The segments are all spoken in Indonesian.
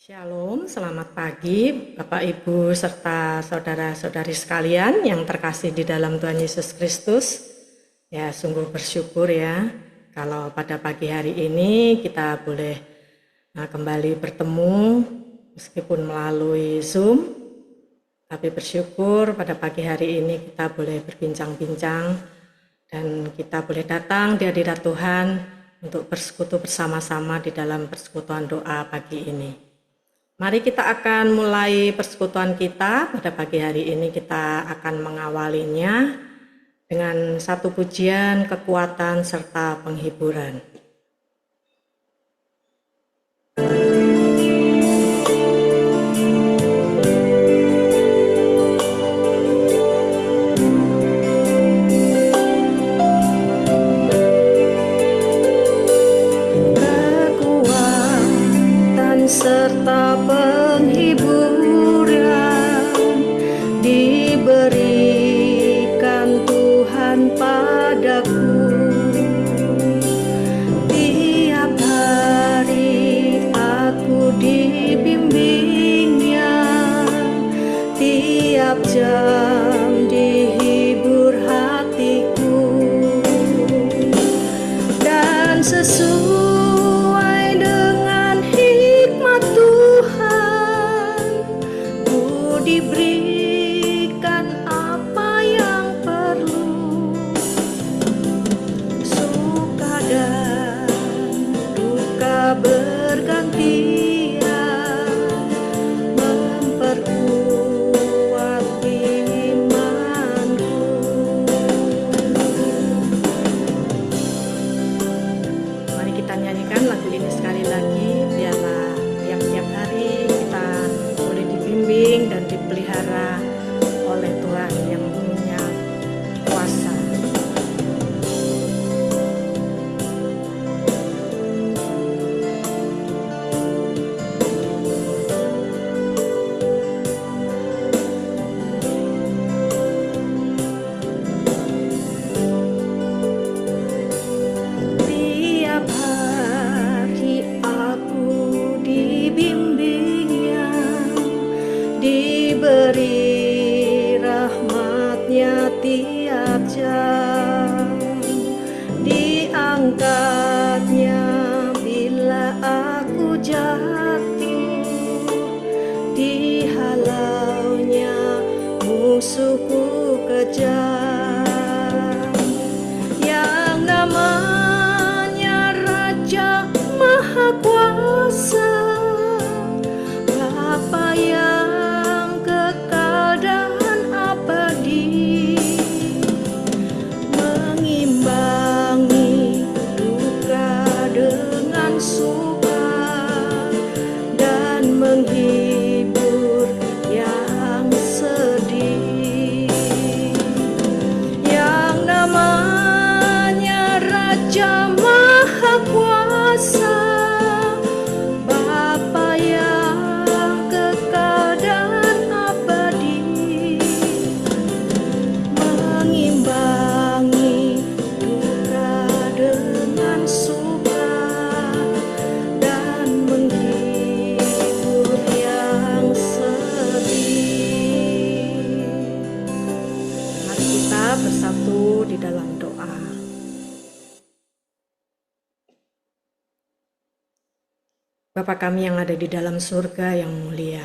Shalom, selamat pagi Bapak Ibu serta saudara-saudari sekalian yang terkasih di dalam Tuhan Yesus Kristus. Ya, sungguh bersyukur ya kalau pada pagi hari ini kita boleh kembali bertemu meskipun melalui Zoom. Tapi bersyukur pada pagi hari ini kita boleh berbincang-bincang dan kita boleh datang di hadirat Tuhan untuk bersekutu bersama-sama di dalam persekutuan doa pagi ini. Mari kita akan mulai persekutuan kita pada pagi hari ini. Kita akan mengawalinya dengan satu pujian, kekuatan, serta penghiburan. Kekuatan serta penghiburan diberikan Tuhan padaku. Tiap hari aku dibimbingnya, tiap jam dihibur hatiku, dan sesuai dengan hikmat Tuhan, ku diberikan apa yang perlu. Suka dan duka bergantian, memperkuat imanku. Mari kita nyanyikan lagu ini sekali lagi, biarlah tiap-tiap hari kita boleh dibimbing dan dipelihara oleh Tuhan yang punya kuasa. Tiap hari aku dibimbingnya, diberi rahmatnya tiap jam, diangkatnya bila aku jatuh, dihalaunya musuhku kejam. Yang namanya Raja Maha Kuasa, Bapa yang kekal dan abadi, mengimbangi duka dengan suka dan menghibur yang sedih. Yang namanya Raja Maha Kuasa, Bapa yang kekal dan abadi, mengimbangi duka dengan suka dan menghibur yang sedih. Mari kita bersatu di dalam doa. Bapa kami yang ada di dalam surga yang mulia,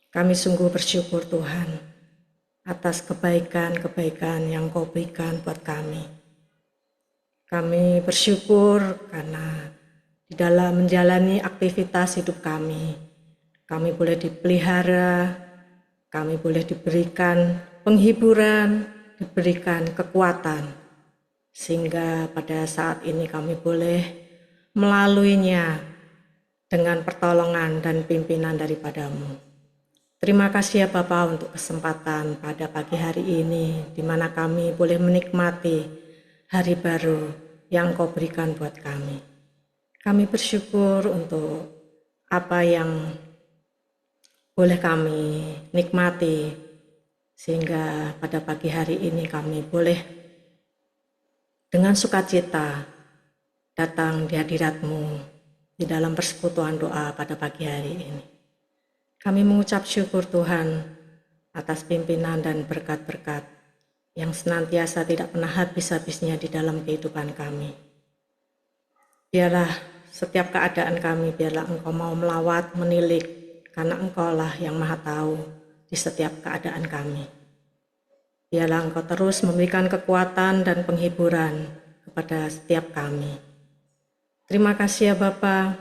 kami sungguh bersyukur Tuhan atas kebaikan-kebaikan yang Kau berikan buat kami. Kami bersyukur karena di dalam menjalani aktivitas hidup kami boleh dipelihara, kami boleh diberikan penghiburan, diberikan kekuatan, sehingga pada saat ini kami boleh melaluinya dengan pertolongan dan pimpinan daripada-Mu. Terima kasih ya Bapa untuk kesempatan pada pagi hari ini, di mana kami boleh menikmati hari baru yang Kau berikan buat kami. Kami bersyukur untuk apa yang boleh kami nikmati, sehingga pada pagi hari ini kami boleh dengan sukacita datang di hadirat-Mu di dalam persekutuan doa pada pagi hari ini. Kami mengucap syukur Tuhan atas pimpinan dan berkat-berkat yang senantiasa tidak pernah habis-habisnya di dalam kehidupan kami. Biarlah setiap keadaan kami, biarlah Engkau mau melawat, menilik, karena Engkaulah yang Maha Tahu di setiap keadaan kami. Biarlah Engkau terus memberikan kekuatan dan penghiburan kepada setiap kami. Terima kasih ya Bapa,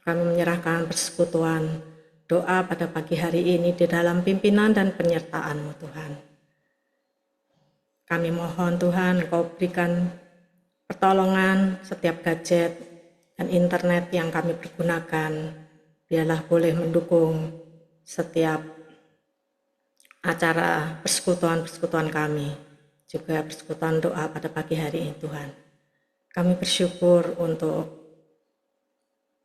kami menyerahkan persekutuan doa pada pagi hari ini di dalam pimpinan dan penyertaan-Mu Tuhan. Kami mohon Tuhan Engkau berikan pertolongan setiap gadget dan internet yang kami pergunakan, biarlah boleh mendukung setiap acara persekutuan kami, juga persekutuan doa pada pagi hari ini Tuhan. Kami bersyukur untuk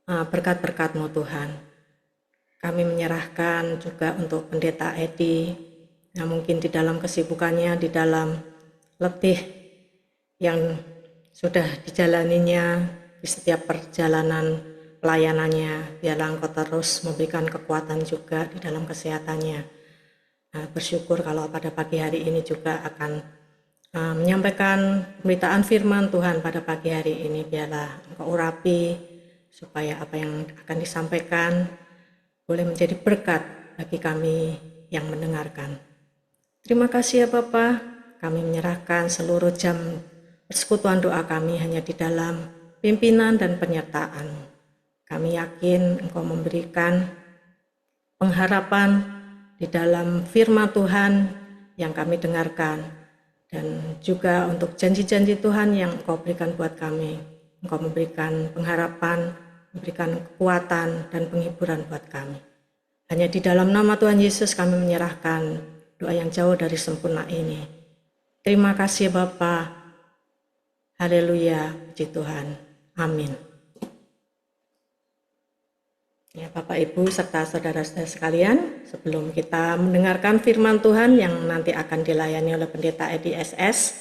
berkat-berkat-Mu Tuhan. Kami menyerahkan juga untuk Pendeta Edi, yang mungkin di dalam kesibukannya, di dalam letih yang sudah dijalaninya di setiap perjalanan pelayanannya, biarlah Engkau terus memberikan kekuatan juga di dalam kesehatannya. Bersyukur kalau pada pagi hari ini juga akan menyampaikan pemberitaan firman Tuhan pada pagi hari ini. Biarlah Engkau urapi supaya apa yang akan disampaikan boleh menjadi berkat bagi kami yang mendengarkan. Terima kasih ya Bapa, kami menyerahkan seluruh jam persekutuan doa kami hanya di dalam pimpinan dan penyertaan. Kami yakin Engkau memberikan pengharapan di dalam firman Tuhan yang kami dengarkan, dan juga untuk janji-janji Tuhan yang Engkau berikan buat kami. Engkau memberikan pengharapan, memberikan kekuatan dan penghiburan buat kami. Hanya di dalam nama Tuhan Yesus kami menyerahkan doa yang jauh dari sempurna ini. Terima kasih Bapa. Haleluya, puji Tuhan. Amin. Ya, Bapak, Ibu, serta saudara-saudara sekalian, sebelum kita mendengarkan firman Tuhan yang nanti akan dilayani oleh Pendeta Edi SS,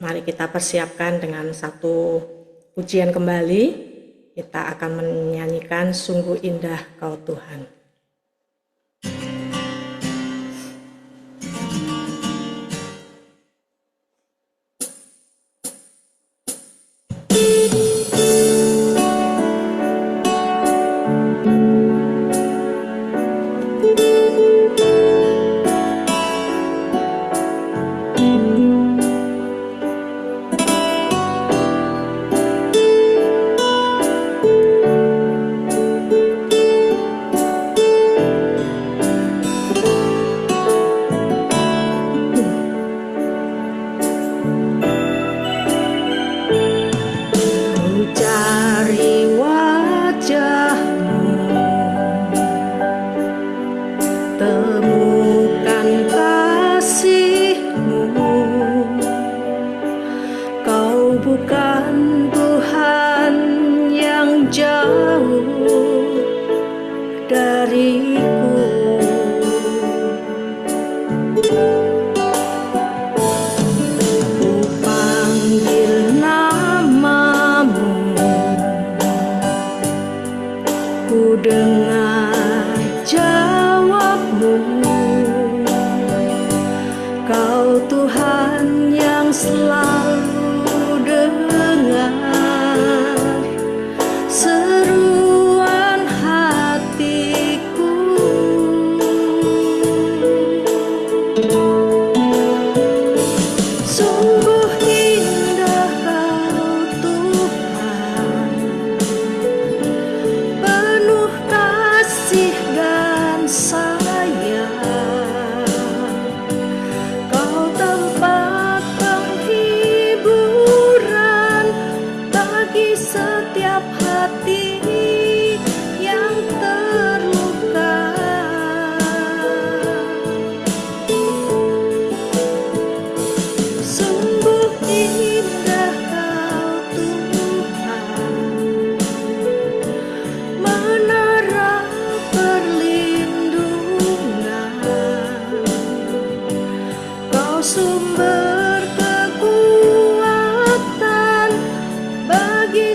mari kita persiapkan dengan satu pujian kembali. Kita akan menyanyikan Sungguh Indah Kau Tuhan.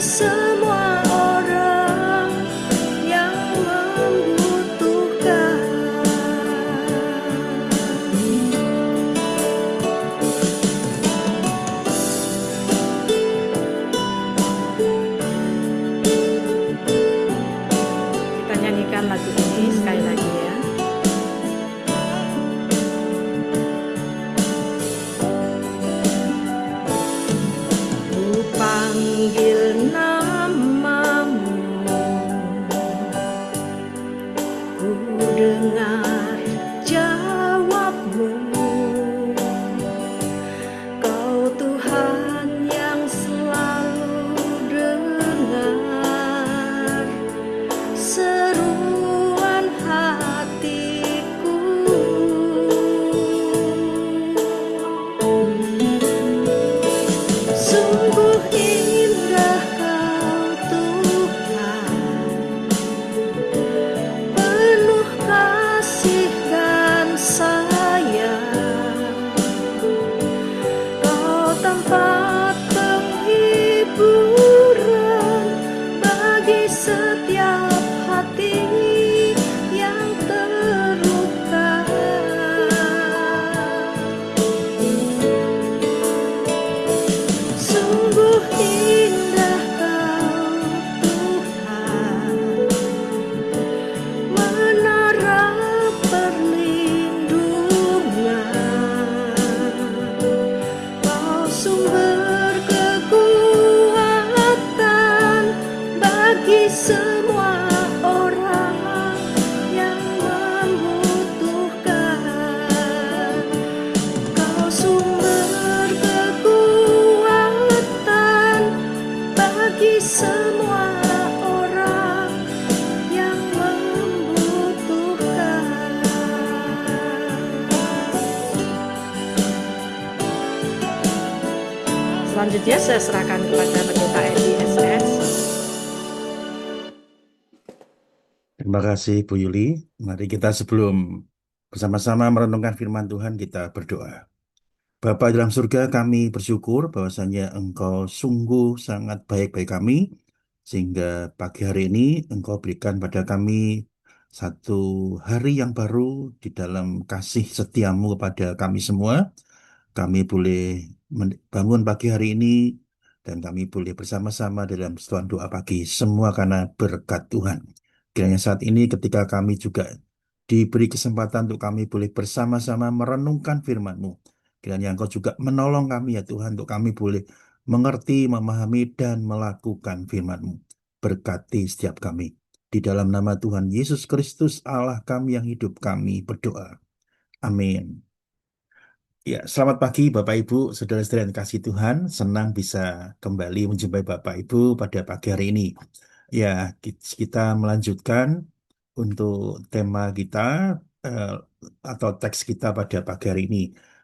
Semua orang bagi semua orang yang membutuhkan. Selanjutnya saya serahkan kepada Pendeta Edi SS. Terima kasih Bu Yuli. Mari kita sebelum bersama-sama merenungkan firman Tuhan, kita berdoa. Bapa dalam surga, kami bersyukur bahwasanya Engkau sungguh sangat baik bagi kami, sehingga pagi hari ini Engkau berikan pada kami satu hari yang baru di dalam kasih setiamu kepada kami semua. Kami boleh bangun pagi hari ini dan kami boleh bersama-sama dalam persekutuan doa pagi, semua karena berkat Tuhan. Kiranya saat ini ketika kami juga diberi kesempatan untuk kami boleh bersama-sama merenungkan firman-Mu. Kiranya Engkau juga menolong kami ya Tuhan untuk kami boleh mengerti, memahami, dan melakukan firman-Mu. Berkati setiap kami. Di dalam nama Tuhan Yesus Kristus Allah kami yang hidup, kami berdoa. Amin. Ya, selamat pagi Bapak Ibu, saudara-saudara yang kasih Tuhan. Senang bisa kembali menjumpai Bapak Ibu pada pagi hari ini. Ya, kita melanjutkan untuk tema kita eh, atau teks kita pada pagi hari ini.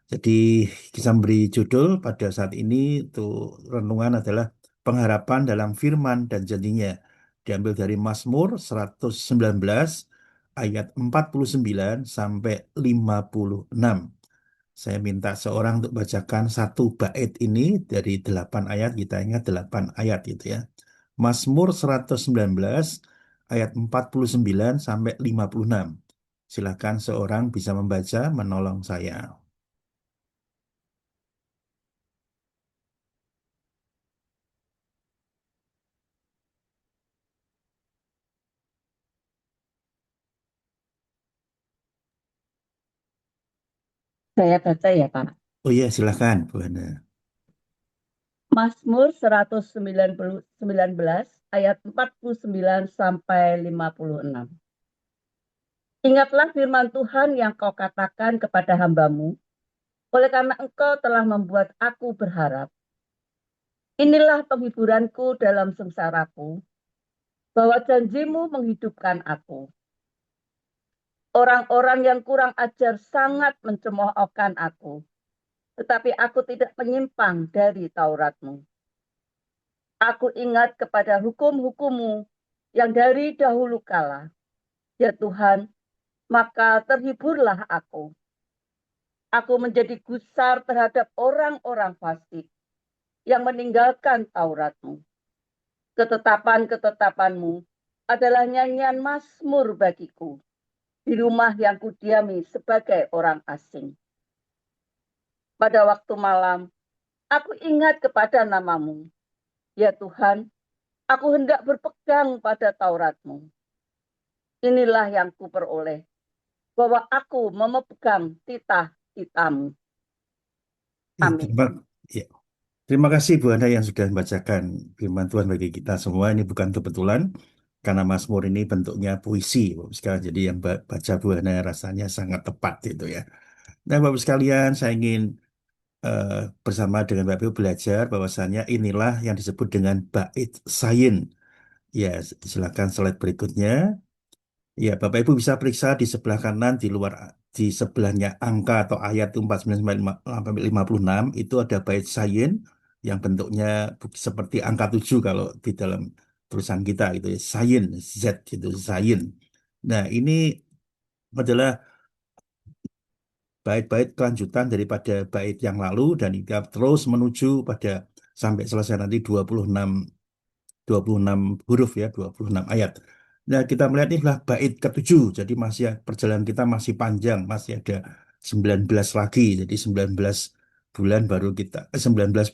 Jadi kita beri judul pada saat ini untuk renungan adalah pengharapan dalam firman dan janjinya. Diambil dari Mazmur 119 ayat 49 sampai 56. Saya minta seorang untuk bacakan satu bait ini dari 8 ayat, kita ingat 8 ayat itu ya. Mazmur 119 ayat 49 sampai 56. Silakan seorang bisa membaca menolong saya. Saya baca ya, Pak. Oh iya, silakan Bu Hana. Mazmur 119 ayat 49 sampai 56. Ingatlah firman Tuhan yang kau katakan kepada hambamu, oleh karena engkau telah membuat aku berharap. Inilah penghiburanku dalam sengsaraku, bahwa janjimu menghidupkan aku. Orang-orang yang kurang ajar sangat mencemoohkan aku, tetapi aku tidak menyimpang dari Tauratmu. Aku ingat kepada hukum-hukum-Mu yang dari dahulu kala. Ya Tuhan, maka terhiburlah aku. Aku menjadi gusar terhadap orang-orang fasik yang meninggalkan Taurat-Mu. Ketetapan-ketetapan-Mu adalah nyanyian mazmur bagiku di rumah yang kudiami sebagai orang asing. Pada waktu malam, aku ingat kepada nama-Mu. Ya Tuhan, aku hendak berpegang pada Taurat-Mu. Inilah yang kuperoleh, bahwa aku memegang titah-titah-Mu. Ya, Amin. ya. Terima kasih Bu Hana yang sudah membacakan firman Tuhan bagi kita semua. Ini bukan kebetulan karena Mazmur ini bentuknya puisi, Bapak sekalian. Jadi yang baca Bu Hana rasanya sangat tepat itu ya. Nah, Bapak sekalian, saya ingin eh, bersama dengan Bapak Ibu belajar bahwasannya inilah yang disebut dengan bait sayin. Ya, silakan slide berikutnya. Ya, Bapak Ibu bisa periksa di sebelah kanan di luar di sebelahnya angka atau ayat itu 49 sampai 56 itu ada bait sayin yang bentuknya seperti angka 7 kalau di dalam tulisan kita gitu ya. Sayin, Z gitu, sayin. Nah, ini adalah bait-bait kelanjutan daripada bait yang lalu dan kita terus menuju pada sampai selesai nanti 26 huruf ya, 26 ayat. Nah, kita melihat ini adalah bait ketujuh. Jadi masih perjalanan kita masih panjang, masih ada 19 lagi. Jadi 19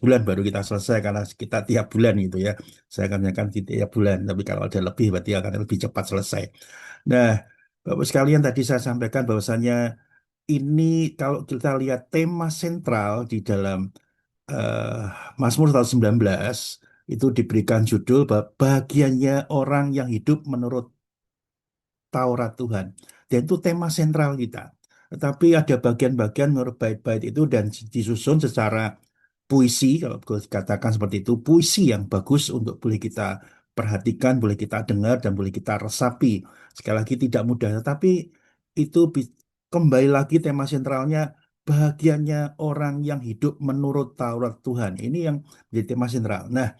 bulan baru kita selesai karena kita tiap bulan gitu ya. Saya akan menyatakan tiap bulan, tapi kalau ada lebih berarti akan lebih cepat selesai. Nah, Bapak sekalian tadi saya sampaikan bahwasannya ini kalau kita lihat tema sentral di dalam eh, Mazmur 119 itu diberikan judul bagiannya orang yang hidup menurut Taurat Tuhan. Dan itu tema sentral kita. Tetapi ada bagian-bagian menurut bait-bait itu dan disusun secara puisi, kalau boleh dikatakan seperti itu, puisi yang bagus untuk boleh kita perhatikan, boleh kita dengar, dan boleh kita resapi. Sekali lagi tidak mudah, tetapi itu kembali lagi tema sentralnya, bahagianya orang yang hidup menurut Taurat Tuhan. Ini yang menjadi tema sentral. Nah,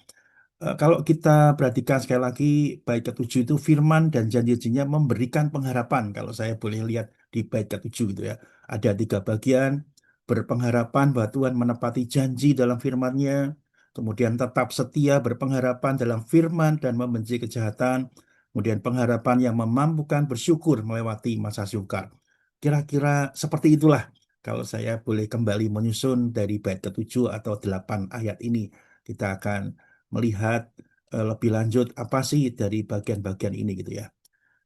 kalau kita perhatikan sekali lagi, bait ketujuh itu firman dan janji-janjinya memberikan pengharapan. Kalau saya boleh lihat di bait ketujuh itu ya, ada 3 bagian: berpengharapan bahwa Tuhan menepati janji dalam firman-Nya, kemudian tetap setia berpengharapan dalam firman dan membenci kejahatan, kemudian pengharapan yang memampukan bersyukur melewati masa sukar. Kira-kira seperti itulah kalau saya boleh kembali menyusun dari bait ketujuh atau 8 ayat ini. Kita akan melihat lebih lanjut apa sih dari bagian-bagian ini gitu ya.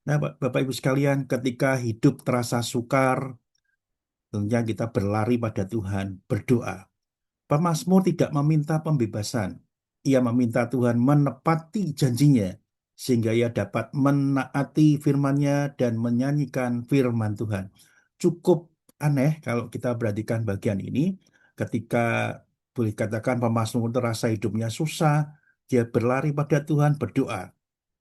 Nah, Bapak Ibu sekalian, ketika hidup terasa sukar, tentunya kita berlari pada Tuhan, berdoa. Pemazmur tidak meminta pembebasan. Ia meminta Tuhan menepati janjinya sehingga ia dapat menaati firman-Nya dan menyanyikan firman Tuhan. Cukup aneh kalau kita perhatikan bagian ini ketika boleh katakan pemazmur terasa hidupnya susah, dia berlari pada Tuhan berdoa.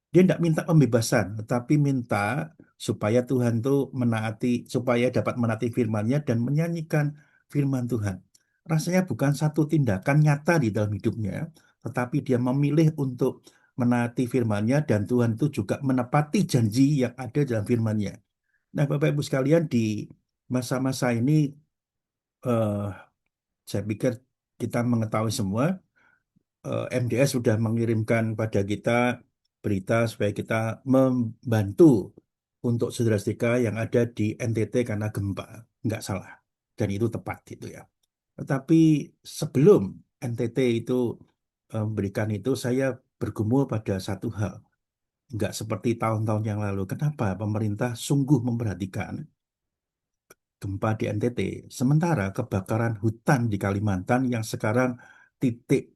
Dia tidak minta pembebasan, tetapi minta supaya Tuhan itu menaati, supaya dapat menaati firman-Nya dan menyanyikan firman Tuhan. Rasanya bukan satu tindakan nyata di dalam hidupnya, tetapi dia memilih untuk menaati firman-Nya dan Tuhan itu juga menepati janji yang ada dalam firman-Nya. Nah, Bapak Ibu sekalian, di masa-masa ini eh, saya pikir kita mengetahui semua MDS sudah mengirimkan pada kita berita supaya kita membantu untuk saudara-saudara yang ada di NTT karena gempa. Nggak salah. Dan itu tepat gitu ya. Tetapi sebelum NTT itu memberikan itu, saya bergumul pada satu hal. Nggak seperti tahun-tahun yang lalu. Kenapa pemerintah sungguh memperhatikan gempa di NTT, sementara kebakaran hutan di Kalimantan yang sekarang titik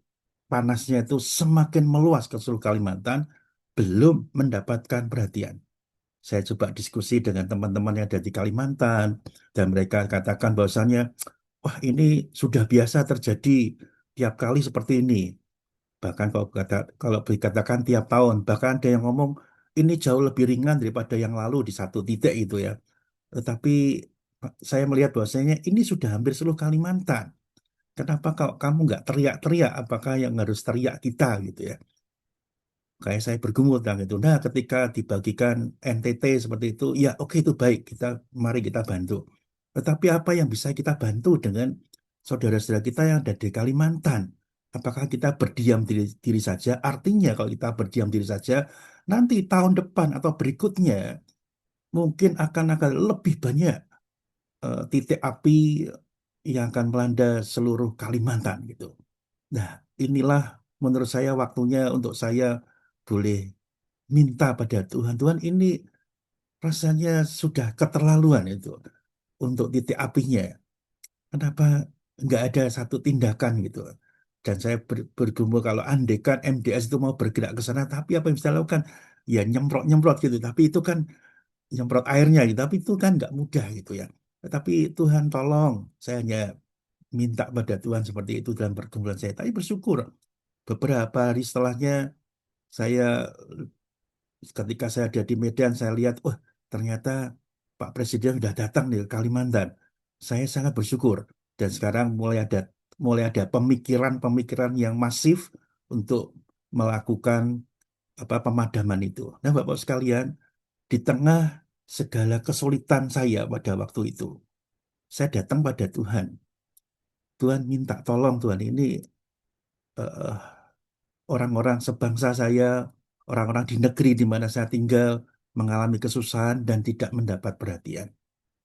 panasnya itu semakin meluas ke seluruh Kalimantan belum mendapatkan perhatian. Saya coba diskusi dengan teman-teman yang ada di Kalimantan dan mereka katakan bahwasannya, wah ini sudah biasa terjadi tiap kali seperti ini. Bahkan kalau dikatakan tiap tahun, bahkan ada yang ngomong ini jauh lebih ringan daripada yang lalu di satu titik itu ya. Tetapi saya melihat bahwasanya ini sudah hampir seluruh Kalimantan. Kenapa kalau kamu nggak teriak-teriak? Apakah yang harus teriak kita gitu ya? Kayak saya bergumul tentang itu. Nah, ketika dibagikan NTT seperti itu, ya oke itu baik. Mari kita bantu. Tetapi apa yang bisa kita bantu dengan saudara-saudara kita yang ada di Kalimantan? Apakah kita berdiam diri saja? Artinya kalau kita berdiam diri saja, nanti tahun depan atau berikutnya mungkin akan lebih banyak titik api yang akan melanda seluruh Kalimantan gitu. Nah, inilah menurut saya waktunya untuk saya boleh minta pada Tuhan. Tuhan, ini rasanya sudah keterlaluan itu untuk titik apinya. Kenapa nggak ada satu tindakan gitu? Dan saya bergumul kalau andekan MDS itu mau bergerak ke sana, tapi apa yang bisa lakukan? Ya nyemprot-nyemprot gitu. Tapi itu kan nyemprot airnya gitu. Tapi itu kan nggak mudah gitu ya. Tetapi Tuhan tolong, saya hanya minta pada Tuhan seperti itu dalam pergumulan saya. Tapi bersyukur beberapa hari setelahnya saya ketika saya ada di Medan saya lihat, wah ternyata Pak Presiden sudah datang di Kalimantan. Saya sangat bersyukur dan sekarang mulai ada pemikiran-pemikiran yang masif untuk melakukan pemadaman itu. Nah, Bapak sekalian, di tengah segala kesulitan saya pada waktu itu, saya datang pada Tuhan. Tuhan minta tolong Tuhan ini eh, orang-orang sebangsa saya, orang-orang di negeri di mana saya tinggal mengalami kesusahan dan tidak mendapat perhatian.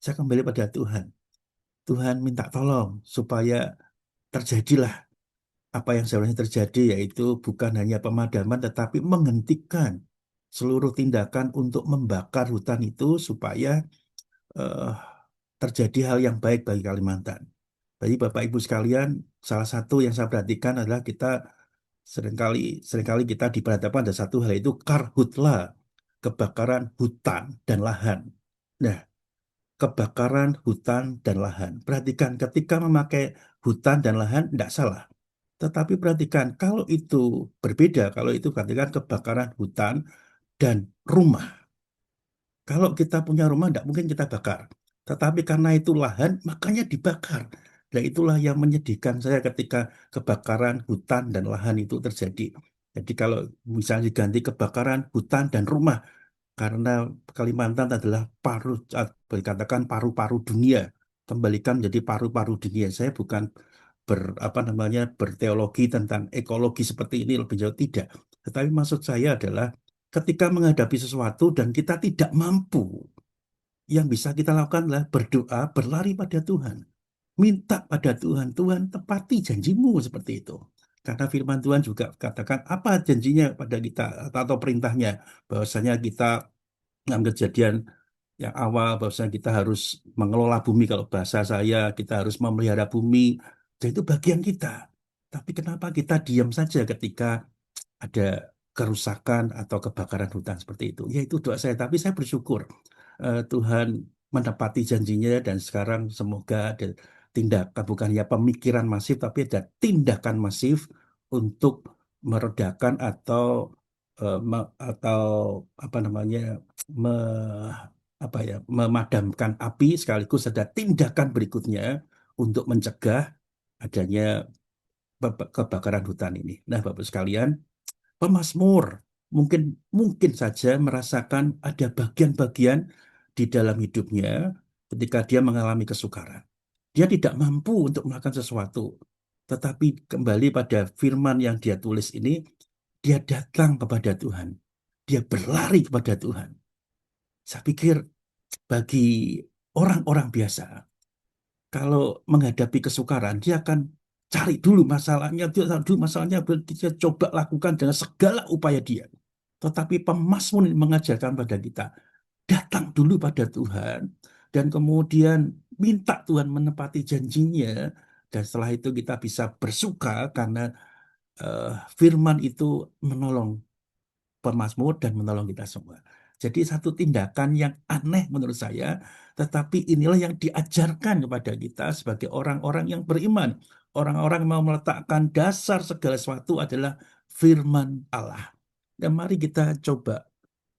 Saya kembali pada Tuhan. Tuhan minta tolong supaya terjadilah apa yang sebenarnya terjadi, yaitu bukan hanya pemadaman tetapi menghentikan seluruh tindakan untuk membakar hutan itu supaya eh, terjadi hal yang baik bagi Kalimantan. Jadi Bapak Ibu sekalian, salah satu yang saya perhatikan adalah kita seringkali seringkali kita diperhadapkan ada satu hal, itu karhutla, kebakaran hutan dan lahan. Nah, kebakaran hutan dan lahan. Perhatikan ketika memakai hutan dan lahan tidak salah. Tetapi perhatikan, kalau itu berbeda, kalau itu perhatikan kebakaran hutan dan rumah. Kalau kita punya rumah, tidak mungkin kita bakar. Tetapi karena itu lahan, makanya dibakar. Dan itulah yang menyedihkan saya ketika kebakaran hutan dan lahan itu terjadi. Jadi kalau misalnya diganti kebakaran hutan dan rumah, karena Kalimantan adalah dikatakan paru-paru dunia. Kembalikan menjadi paru-paru dunia. Saya bukan apa namanya berteologi tentang ekologi seperti ini lebih jauh, tidak. Tetapi maksud saya adalah ketika menghadapi sesuatu dan kita tidak mampu, yang bisa kita lakukan adalah berdoa, berlari pada Tuhan. Minta pada Tuhan, Tuhan tepati janjimu seperti itu. Karena firman Tuhan juga katakan apa janjinya pada kita atau perintahnya. Bahwasanya kita dalam kejadian yang awal, bahwasanya kita harus mengelola bumi, kalau bahasa saya, kita harus memelihara bumi. Dan itu bagian kita. Tapi kenapa kita diam saja ketika ada kerusakan atau kebakaran hutan seperti itu? Ya itu doa saya, tapi saya bersyukur Tuhan menepati janjinya dan sekarang semoga ada tindakan, bukan ya pemikiran masif, tapi ada tindakan masif untuk meredakan atau apa namanya memadamkan api, sekaligus ada tindakan berikutnya untuk mencegah adanya kebakaran hutan ini. Nah, Bapak sekalian, pemazmur mungkin mungkin saja merasakan ada bagian-bagian di dalam hidupnya ketika dia mengalami kesukaran. Dia tidak mampu untuk melakukan sesuatu, tetapi kembali pada firman yang dia tulis ini, dia datang kepada Tuhan. Dia berlari kepada Tuhan. Saya pikir bagi orang-orang biasa, kalau menghadapi kesukaran, dia akan cari dulu masalahnya, dia coba lakukan dengan segala upaya dia. Tetapi pemazmur ini mengajarkan pada kita, datang dulu pada Tuhan, dan kemudian minta Tuhan menepati janjinya, dan setelah itu kita bisa bersuka karena eh, firman itu menolong pemazmur dan menolong kita semua. Jadi satu tindakan yang aneh menurut saya, tetapi inilah yang diajarkan kepada kita sebagai orang-orang yang beriman. Orang-orang yang mau meletakkan dasar segala sesuatu adalah firman Allah. Dan mari kita coba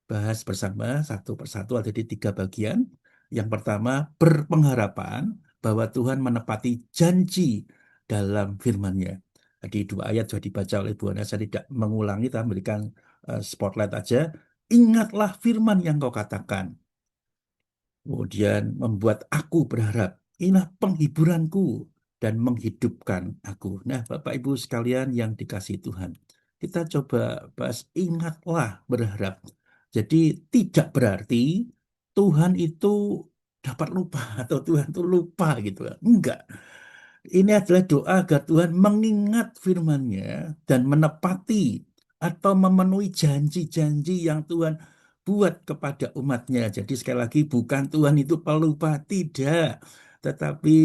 bahas bersama satu persatu, ada di 3 bagian. Yang pertama, berpengharapan bahwa Tuhan menepati janji dalam firman-Nya. Jadi 2 ayat sudah dibaca oleh Bu Ana, saya tidak mengulangi, tapi memberikan spotlight aja. Ingatlah firman yang kau katakan. Kemudian membuat aku berharap. Inilah penghiburanku dan menghidupkan aku. Nah, Bapak Ibu sekalian yang dikasihi Tuhan, kita coba bahas ingatlah berharap. Jadi tidak berarti Tuhan itu dapat lupa atau Tuhan itu lupa gitu. Enggak. Ini adalah doa agar Tuhan mengingat firman-Nya dan menepati atau memenuhi janji-janji yang Tuhan buat kepada umatnya. Jadi sekali lagi bukan Tuhan itu pelupa, tidak. Tetapi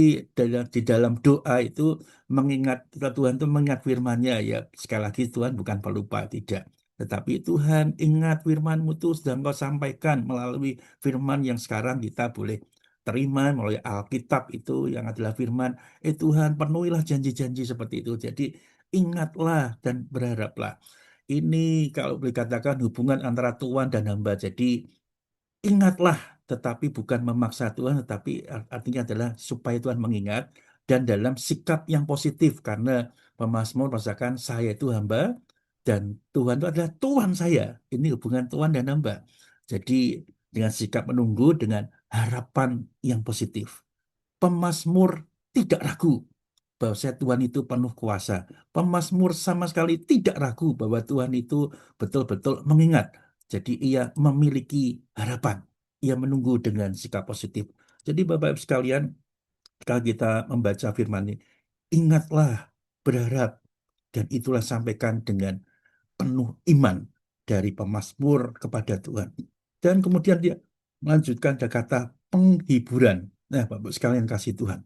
di dalam doa itu mengingat, Tuhan itu mengingat firman-Nya. Ya sekali lagi Tuhan bukan pelupa, tidak. Tetapi Tuhan ingat firman-Mu itu sudah Engkau sampaikan melalui firman yang sekarang kita boleh terima melalui Alkitab itu yang adalah firman. Tuhan penuhilah janji-janji seperti itu. Jadi ingatlah dan berharaplah. Ini kalau boleh katakan hubungan antara Tuhan dan hamba. Jadi ingatlah, tetapi bukan memaksa Tuhan, tetapi artinya adalah supaya Tuhan mengingat dan dalam sikap yang positif, karena pemazmur merasakan saya itu hamba dan Tuhan itu adalah Tuhan saya. Ini hubungan Tuhan dan hamba. Jadi dengan sikap menunggu, dengan harapan yang positif. Pemazmur tidak ragu bahwa Tuhan itu penuh kuasa. Pemazmur sama sekali tidak ragu bahwa Tuhan itu betul-betul mengingat. Jadi ia memiliki harapan. Ia menunggu dengan sikap positif. Jadi Bapak-Ibu sekalian, kalau kita membaca firman ini, ingatlah, berharap, dan itulah sampaikan dengan penuh iman dari pemazmur kepada Tuhan. Dan kemudian dia melanjutkan ada kata penghiburan. Nah, Bapak sekalian kasih Tuhan.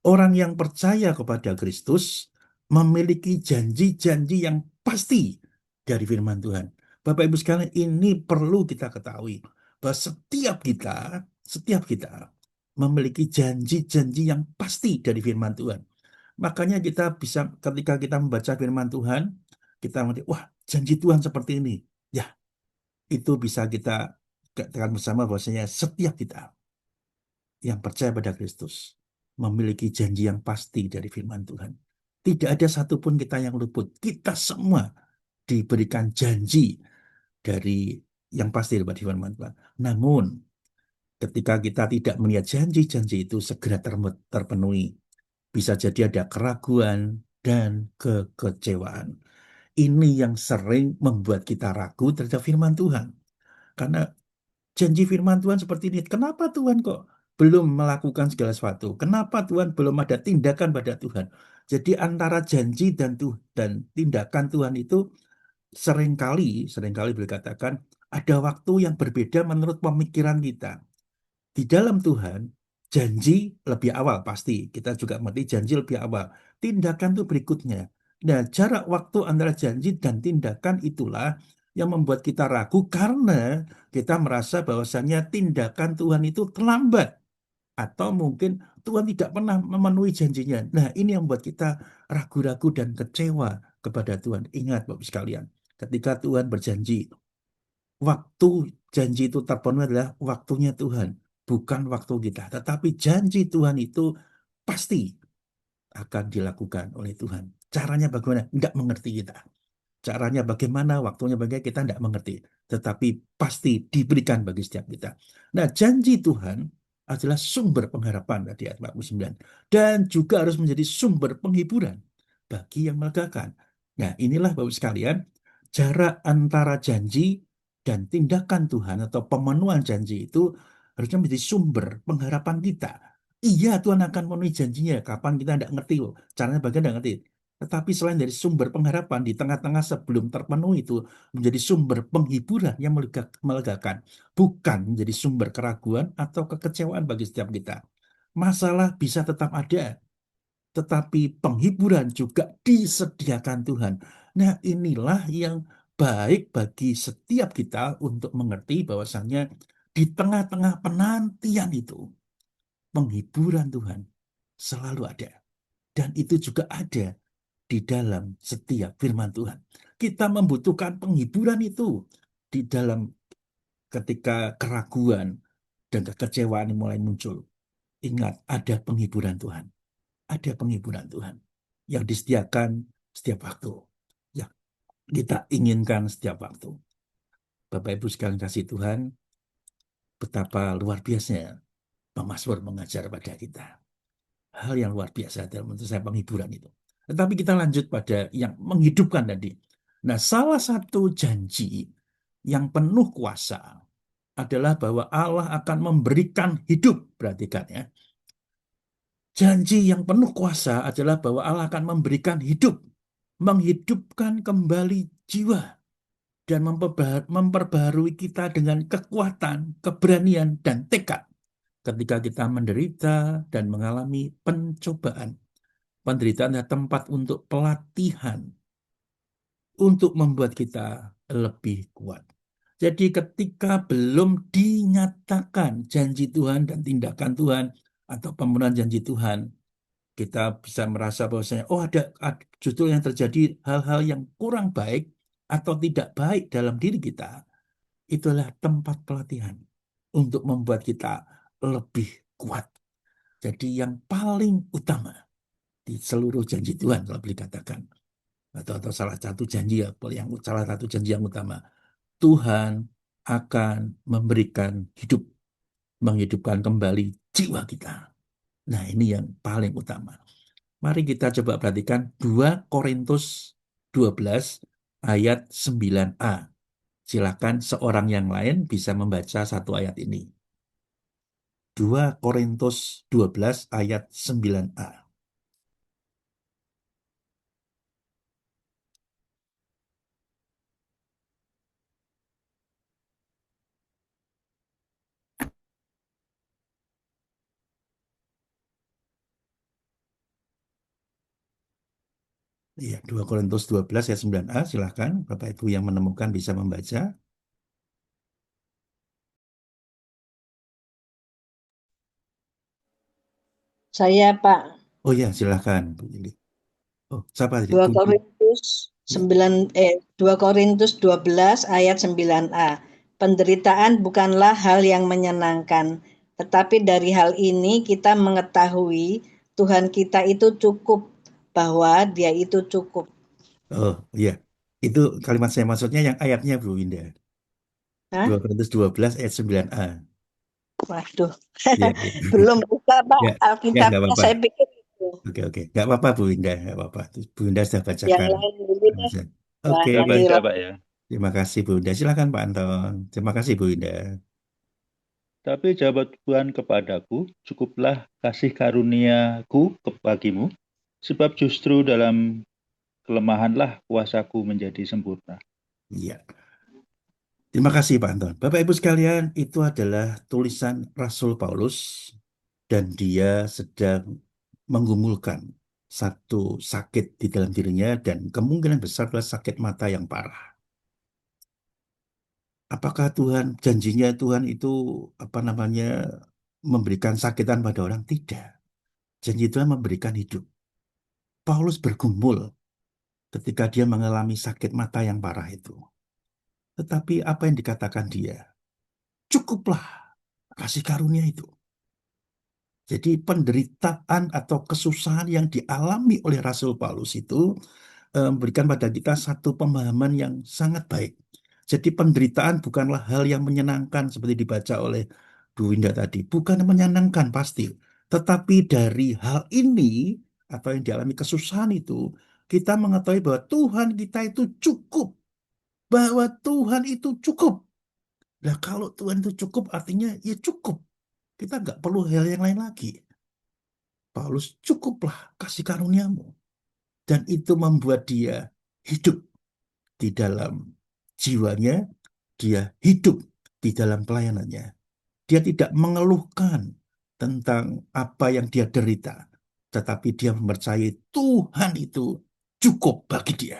Orang yang percaya kepada Kristus memiliki janji-janji yang pasti dari firman Tuhan. Bapak Ibu sekalian, ini perlu kita ketahui bahwa setiap kita memiliki janji-janji yang pasti dari firman Tuhan. Makanya kita bisa ketika kita membaca firman Tuhan, kita mengerti, wah janji Tuhan seperti ini. Ya, itu bisa kita katakan bersama bahwasanya setiap kita yang percaya pada Kristus memiliki janji yang pasti dari firman Tuhan. Tidak ada satupun kita yang luput. Kita semua diberikan janji dari yang pasti daripada firman Tuhan. Namun, ketika kita tidak melihat janji-janji itu segera terpenuhi, bisa jadi ada keraguan dan kekecewaan. Ini yang sering membuat kita ragu terhadap firman Tuhan. Karena janji firman Tuhan seperti ini. Kenapa Tuhan kok belum melakukan segala sesuatu? Kenapa Tuhan belum ada tindakan pada Tuhan? Jadi antara janji dan tindakan Tuhan itu seringkali boleh katakan ada waktu yang berbeda menurut pemikiran kita. Di dalam Tuhan, janji lebih awal pasti. Kita juga mengerti janji lebih awal. Tindakan itu berikutnya. Nah, jarak waktu antara janji dan tindakan itulah yang membuat kita ragu karena kita merasa bahwasannya tindakan Tuhan itu terlambat. Atau mungkin Tuhan tidak pernah memenuhi janjinya. Nah, ini yang membuat kita ragu-ragu dan kecewa kepada Tuhan. Ingat, Bapak sekalian, ketika Tuhan berjanji, waktu janji itu terpenuhi adalah waktunya Tuhan, bukan waktu kita. Tetapi janji Tuhan itu pasti akan dilakukan oleh Tuhan. Caranya bagaimana? Tidak mengerti kita. Caranya bagaimana, waktunya bagaimana, kita tidak mengerti. Tetapi pasti diberikan bagi setiap kita. Nah, janji Tuhan adalah sumber pengharapan tadi ayat 49. Dan juga harus menjadi sumber penghiburan bagi yang melegakan. Nah, inilah Bapak sekalian, jarak antara janji dan tindakan Tuhan atau pemenuhan janji itu harusnya menjadi sumber pengharapan kita. Iya, Tuhan akan memenuhi janjinya. Kapan kita tidak ngerti loh. Caranya bagaimana tidak ngerti. Tetapi selain dari sumber pengharapan, di tengah-tengah sebelum terpenuhi itu menjadi sumber penghiburan yang melegakan. Bukan menjadi sumber keraguan atau kekecewaan bagi setiap kita. Masalah bisa tetap ada, tetapi penghiburan juga disediakan Tuhan. Nah, inilah yang baik bagi setiap kita untuk mengerti bahwasannya di tengah-tengah penantian itu, penghiburan Tuhan selalu ada. Dan itu juga ada di dalam setiap firman Tuhan. Kita membutuhkan penghiburan itu di dalam ketika keraguan dan kekecewaan mulai muncul. Ingat, ada penghiburan Tuhan. Ada penghiburan Tuhan yang disediakan setiap waktu. Yang kita inginkan setiap waktu. Bapak Ibu sekalian kasih Tuhan, betapa luar biasanya Pemasmur mengajar pada kita. Hal yang luar biasa dalam menurut saya penghiburan itu. Tetapi kita lanjut pada yang menghidupkan tadi. Nah, salah satu janji yang penuh kuasa adalah bahwa Allah akan memberikan hidup. Perhatikan ya. Janji yang penuh kuasa adalah bahwa Allah akan memberikan hidup. Menghidupkan kembali jiwa. Dan memperbaharui kita dengan kekuatan, keberanian, dan tekad. Ketika kita menderita dan mengalami pencobaan. Penderitaan adalah tempat untuk pelatihan, untuk membuat kita lebih kuat. Jadi ketika belum dinyatakan janji Tuhan dan tindakan Tuhan atau pemenuhan janji Tuhan, kita bisa merasa bahwasanya, oh justru yang terjadi hal-hal yang kurang baik atau tidak baik dalam diri kita. Itulah tempat pelatihan untuk membuat kita lebih kuat. Jadi yang paling utama di seluruh janji Tuhan kalau boleh dikatakan atau salah satu janji yang salah satu janji yang utama, Tuhan akan memberikan hidup, menghidupkan kembali jiwa kita. Nah, ini yang paling utama. Mari kita coba perhatikan 2 Korintus 12 ayat 9a. Silakan seorang yang lain bisa membaca satu ayat ini. 2 Korintus 12 ayat 9a. Iya, 2 Korintus 12 ayat 9a, silahkan Bapak Ibu yang menemukan bisa membaca. Saya, Pak. Oh ya, silakan Bu Yuli. Oh, siapa tadi? 2 Bu Yuli. Korintus Ya. 2 Korintus 12 ayat 9a. Penderitaan bukanlah hal yang menyenangkan, tetapi dari hal ini kita mengetahui Tuhan kita itu cukup, bahwa Dia itu cukup. Oh iya, itu kalimat saya maksudnya yang ayatnya Bu Winda. Hah? 2 Korintus 12 ayat 9a. Waduh, Iya, iya. belum buka Pak Ya, ya nggak Alkitabnya, apa-apa. saya pikir itu. Oke, oke. Nggak apa-apa Bu Winda, nggak apa-apa. Bu Winda sudah Yang bacakan. lain dulu deh. Wah, Oke, Saya nanti baca, lah. Pak ya. terima kasih Bu Winda. Silakan Pak Anton. Terima kasih Bu Winda. Tapi jawab Tuhan kepadaku, cukuplah kasih karuniaku bagimu, sebab justru dalam kelemahanlah kuasaku menjadi sempurna. Iya. Terima kasih Pak Anton. Bapak Ibu sekalian, itu adalah tulisan Rasul Paulus dan dia sedang menggumulkan satu sakit di dalam dirinya dan kemungkinan besar adalah sakit mata yang parah. Apakah Tuhan, janjinya Tuhan itu apa namanya memberikan sakitan pada orang? Tidak. Janji Tuhan memberikan hidup. Paulus bergumul ketika dia mengalami sakit mata yang parah itu. Tetapi apa yang dikatakan dia? Cukuplah kasih karunia itu. Jadi penderitaan atau kesusahan yang dialami oleh Rasul Paulus itu memberikan pada kita satu pemahaman yang sangat baik. Jadi penderitaan bukanlah hal yang menyenangkan seperti dibaca oleh Bu Winda tadi. Bukan menyenangkan pasti. Tetapi dari hal ini atau yang dialami kesusahan itu, kita mengetahui bahwa Tuhan kita itu cukup. Bahwa Tuhan itu cukup. Nah kalau Tuhan itu cukup artinya ya cukup. Kita nggak perlu hal yang lain lagi. Paulus, cukuplah kasih karuniamu. Dan itu membuat dia hidup di dalam jiwanya, dia hidup di dalam pelayanannya. Dia tidak mengeluhkan tentang apa yang dia derita, tetapi dia mempercayai Tuhan itu cukup bagi dia.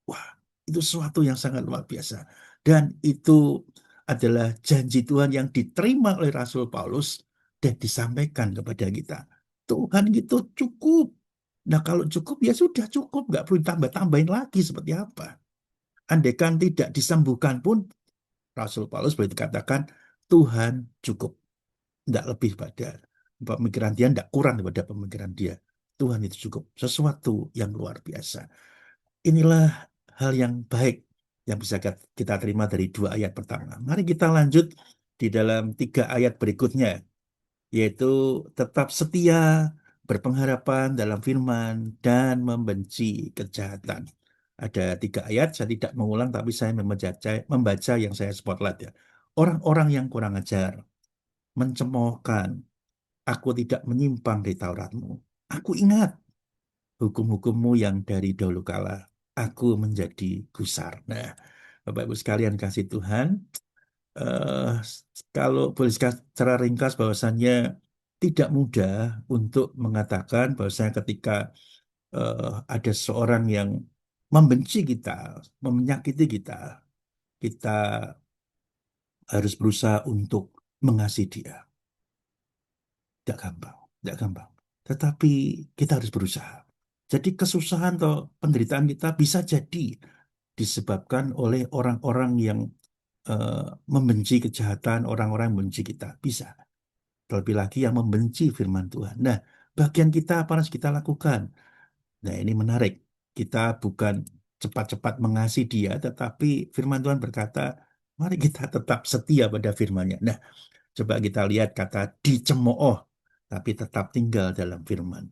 Wah, itu sesuatu yang sangat luar biasa. Dan itu adalah janji Tuhan yang diterima oleh Rasul Paulus dan disampaikan kepada kita. Tuhan itu cukup. Nah kalau cukup ya sudah cukup, nggak perlu tambah-tambahin lagi seperti apa. Andaikan tidak disembuhkan pun, Rasul Paulus boleh dikatakan Tuhan cukup. Tidak lebih pada pemikiran dia, tidak kurang daripada pemikiran dia. Tuhan itu cukup. Sesuatu yang luar biasa. Inilah hal yang baik yang bisa kita terima dari 2 ayat pertama. Mari kita lanjut di dalam 3 ayat berikutnya, yaitu tetap setia, berpengharapan dalam firman, dan membenci kejahatan. Ada 3 ayat, saya tidak mengulang, tapi saya membaca yang saya spotlight ya. Orang-orang yang kurang ajar, mencemoohkan, aku tidak menyimpang dari Tauratmu. Aku ingat hukum-hukummu yang dari dahulu kala. Aku menjadi gusar. Nah, Bapak Ibu sekalian kasih Tuhan, eh, kalau boleh secara ringkas bahwasannya tidak mudah untuk mengatakan bahwasanya ketika ada seorang yang membenci kita, menyakiti kita, kita harus berusaha untuk mengasihi dia. Tidak gampang, tidak gampang. Tetapi kita harus berusaha. Jadi kesusahan atau penderitaan kita bisa jadi disebabkan oleh orang-orang yang eh, membenci kejahatan, orang-orang yang membenci kita. Bisa. Terlebih lagi yang membenci firman Tuhan. Nah, bagian kita apa harus kita lakukan? Nah, ini menarik. Kita bukan cepat-cepat mengasihi dia, tetapi firman Tuhan berkata, mari kita tetap setia pada firman-Nya. Nah, coba kita lihat kata dicemooh, tapi tetap tinggal dalam firman.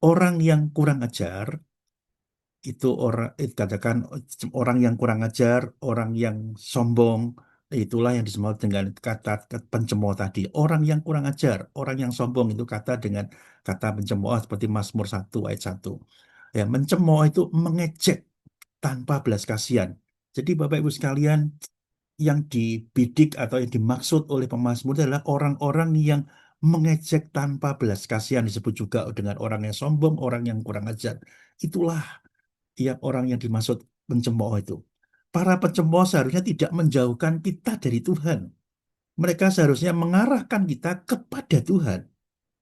Orang yang kurang ajar, itu katakan orang yang kurang ajar, orang yang sombong, itulah yang disebut dengan kata pencemooh tadi. Orang yang kurang ajar, orang yang sombong itu kata dengan kata pencemooh seperti Mazmur 1 ayat 1. Ya, mencemooh itu mengejek tanpa belas kasihan. Jadi Bapak Ibu sekalian, yang dibidik atau yang dimaksud oleh pemazmur adalah orang-orang yang mengejek tanpa belas kasihan, disebut juga dengan orang yang sombong, orang yang kurang ajar. Itulah yang orang yang dimaksud pencemooh itu. Para pencemooh seharusnya tidak menjauhkan kita dari Tuhan. Mereka seharusnya mengarahkan kita kepada Tuhan.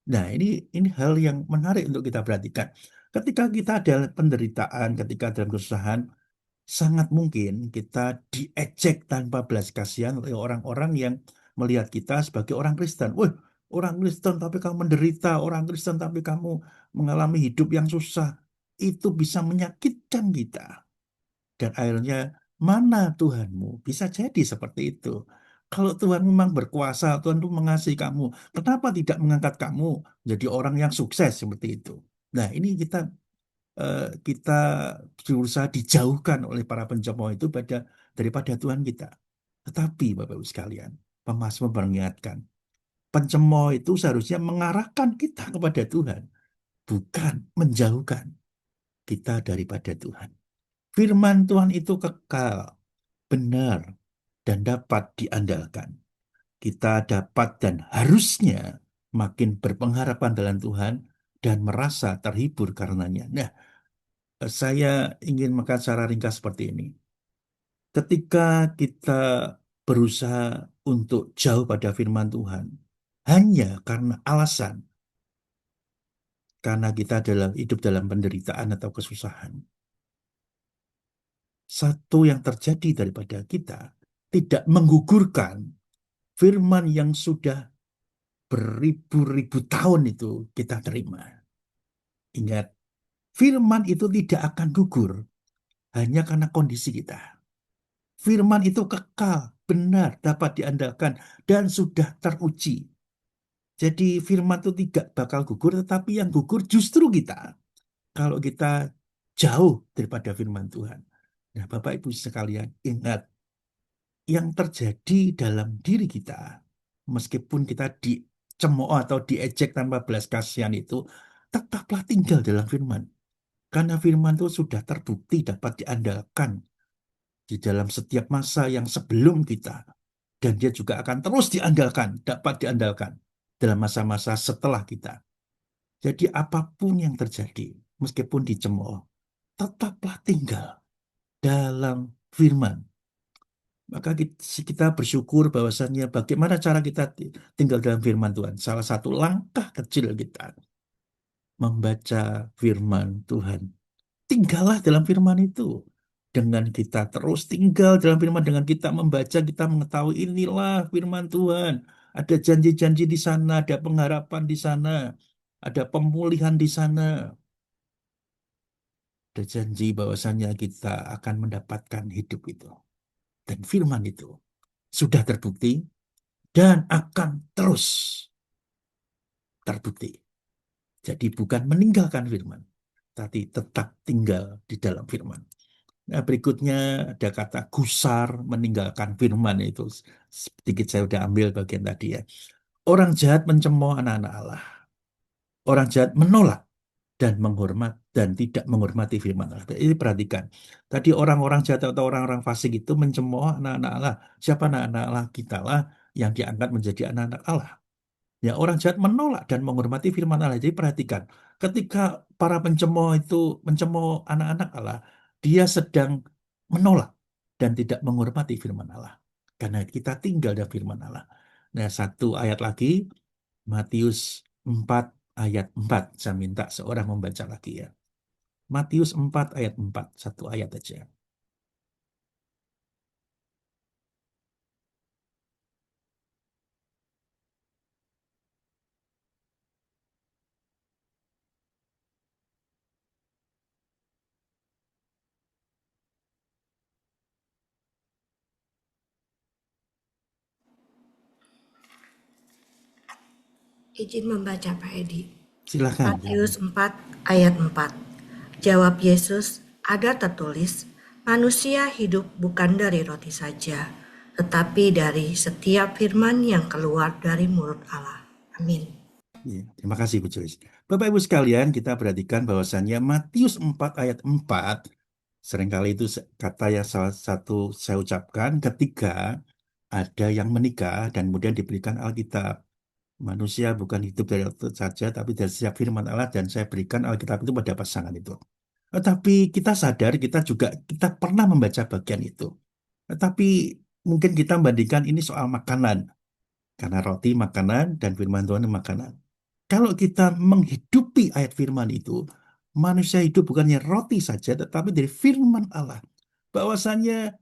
Nah, ini hal yang menarik untuk kita perhatikan. Ketika kita ada penderitaan, ketika dalam kesusahan, sangat mungkin kita diejek tanpa belas kasihan oleh orang-orang yang melihat kita sebagai orang Kristen. Wah, orang Kristen tapi kamu menderita, orang Kristen tapi kamu mengalami hidup yang susah. Itu bisa menyakitkan kita. Dan akhirnya, mana Tuhanmu? Bisa jadi seperti itu. Kalau Tuhan memang berkuasa, Tuhan itu mengasihi kamu, kenapa tidak mengangkat kamu jadi orang yang sukses seperti itu? Nah, ini kita berusaha dijauhkan oleh para pencemooh itu daripada Tuhan kita. Tetapi Bapak Ibu sekalian, Pemasmur mengingatkan, pencemooh itu seharusnya mengarahkan kita kepada Tuhan, bukan menjauhkan kita daripada Tuhan. Firman Tuhan itu kekal, benar, dan dapat diandalkan. Kita dapat dan harusnya makin berpengharapan dalam Tuhan dan merasa terhibur karenanya. Nah, saya ingin makan secara ringkas seperti ini. Ketika kita berusaha untuk jauh pada firman Tuhan, hanya karena alasan, karena kita hidup dalam penderitaan atau kesusahan, satu yang terjadi daripada kita tidak menggugurkan firman yang sudah beribu-ribu tahun itu kita terima. Ingat, firman itu tidak akan gugur hanya karena kondisi kita. Firman itu kekal, benar, dapat diandalkan, dan sudah teruji. Jadi firman itu tidak bakal gugur, tetapi yang gugur justru kita. Kalau kita jauh daripada firman Tuhan. Nah, Bapak Ibu sekalian, ingat, yang terjadi dalam diri kita, meskipun kita dicemooh atau diejek tanpa belas kasihan itu, tetaplah tinggal dalam firman. Karena firman itu sudah terbukti dapat diandalkan di dalam setiap masa yang sebelum kita. Dan dia juga akan terus diandalkan, dapat diandalkan dalam masa-masa setelah kita. Jadi apapun yang terjadi, meskipun dicemooh, tetaplah tinggal dalam firman. Maka kita bersyukur bahwasannya bagaimana cara kita tinggal dalam firman Tuhan. Salah satu langkah kecil kita membaca firman Tuhan. Tinggallah dalam firman itu. Dengan kita terus tinggal dalam firman, dengan kita membaca, kita mengetahui inilah firman Tuhan. Ada janji-janji di sana, ada pengharapan di sana, ada pemulihan di sana. Ada janji bahwasannya kita akan mendapatkan hidup itu. Dan firman itu sudah terbukti dan akan terus terbukti. Jadi bukan meninggalkan firman, tapi tetap tinggal di dalam firman. Nah, berikutnya ada kata gusar, meninggalkan firman itu. Sedikit saya sudah ambil bagian tadi ya. Orang jahat mencemooh anak-anak Allah. Orang jahat menolak dan tidak menghormati firman Allah. Ini perhatikan. Tadi orang-orang jahat atau orang-orang fasik itu mencemooh anak-anak Allah. Siapa anak-anak Allah? Kita lah yang diangkat menjadi anak-anak Allah. Ya, orang jahat menolak dan menghormati firman Allah. Jadi perhatikan, ketika para pencemooh itu mencemooh anak-anak Allah, dia sedang menolak dan tidak menghormati firman Allah. Karena kita tinggal dalam firman Allah. Nah, satu ayat lagi, Matius 4 ayat 4. Saya minta seorang membaca lagi ya. Matius 4 ayat 4. Satu ayat aja. Izin membaca Pak Edi. Silakan. Matius 4 ayat 4. Jawab Yesus, ada tertulis, manusia hidup bukan dari roti saja, tetapi dari setiap firman yang keluar dari mulut Allah. Amin. Ya, terima kasih Bu Joyce. Bapak Ibu sekalian, kita perhatikan bahwasannya Matius 4 ayat 4, seringkali itu kata yang salah satu saya ucapkan ketika ada yang menikah dan kemudian diberikan Alkitab. Manusia bukan hidup dari roti saja, tapi dari setiap firman Allah, dan saya berikan Alkitab itu pada pasangan itu. Tetapi kita sadar, kita pernah membaca bagian itu. Tetapi mungkin kita membandingkan ini soal makanan. Karena roti makanan dan firman Tuhan itu makanan. Kalau kita menghidupi ayat firman itu, manusia hidup bukannya roti saja, tetapi dari firman Allah. Bahwasanya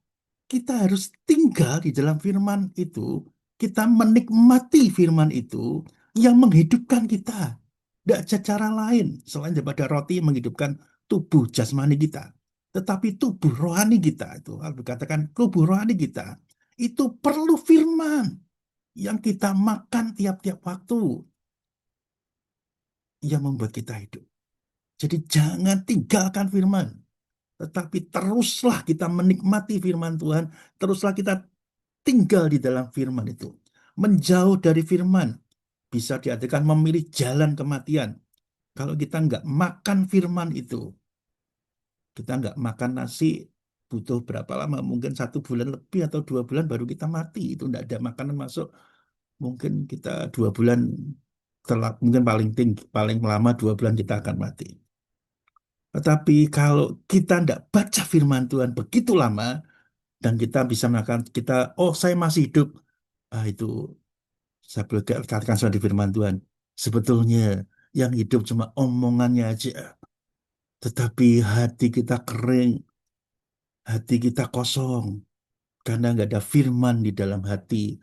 kita harus tinggal di dalam firman itu, kita menikmati firman itu yang menghidupkan kita. Tidak ada cara lain selain daripada roti yang menghidupkan tubuh jasmani kita. Tetapi tubuh rohani kita, itu harus dikatakan tubuh rohani kita, itu perlu firman yang kita makan tiap-tiap waktu yang membuat kita hidup. Jadi jangan tinggalkan firman, tetapi teruslah kita menikmati firman Tuhan, teruslah kita tinggal di dalam firman itu. Menjauh dari firman bisa diartikan memilih jalan kematian. Kalau kita nggak makan firman itu, kita nggak makan nasi, butuh berapa lama? Mungkin 1 bulan lebih atau 2 bulan baru kita mati. Itu nggak ada makanan masuk. Mungkin kita 2 bulan, mungkin paling tinggi, paling lama 2 bulan kita akan mati. Tetapi kalau kita tidak baca firman Tuhan begitu lama, dan kita bisa mengatakan kita, oh saya masih hidup. Itu saya boleh katakan di firman Tuhan. Sebetulnya yang hidup cuma omongannya aja. Tetapi hati kita kering, hati kita kosong. Karena nggak ada firman di dalam hati,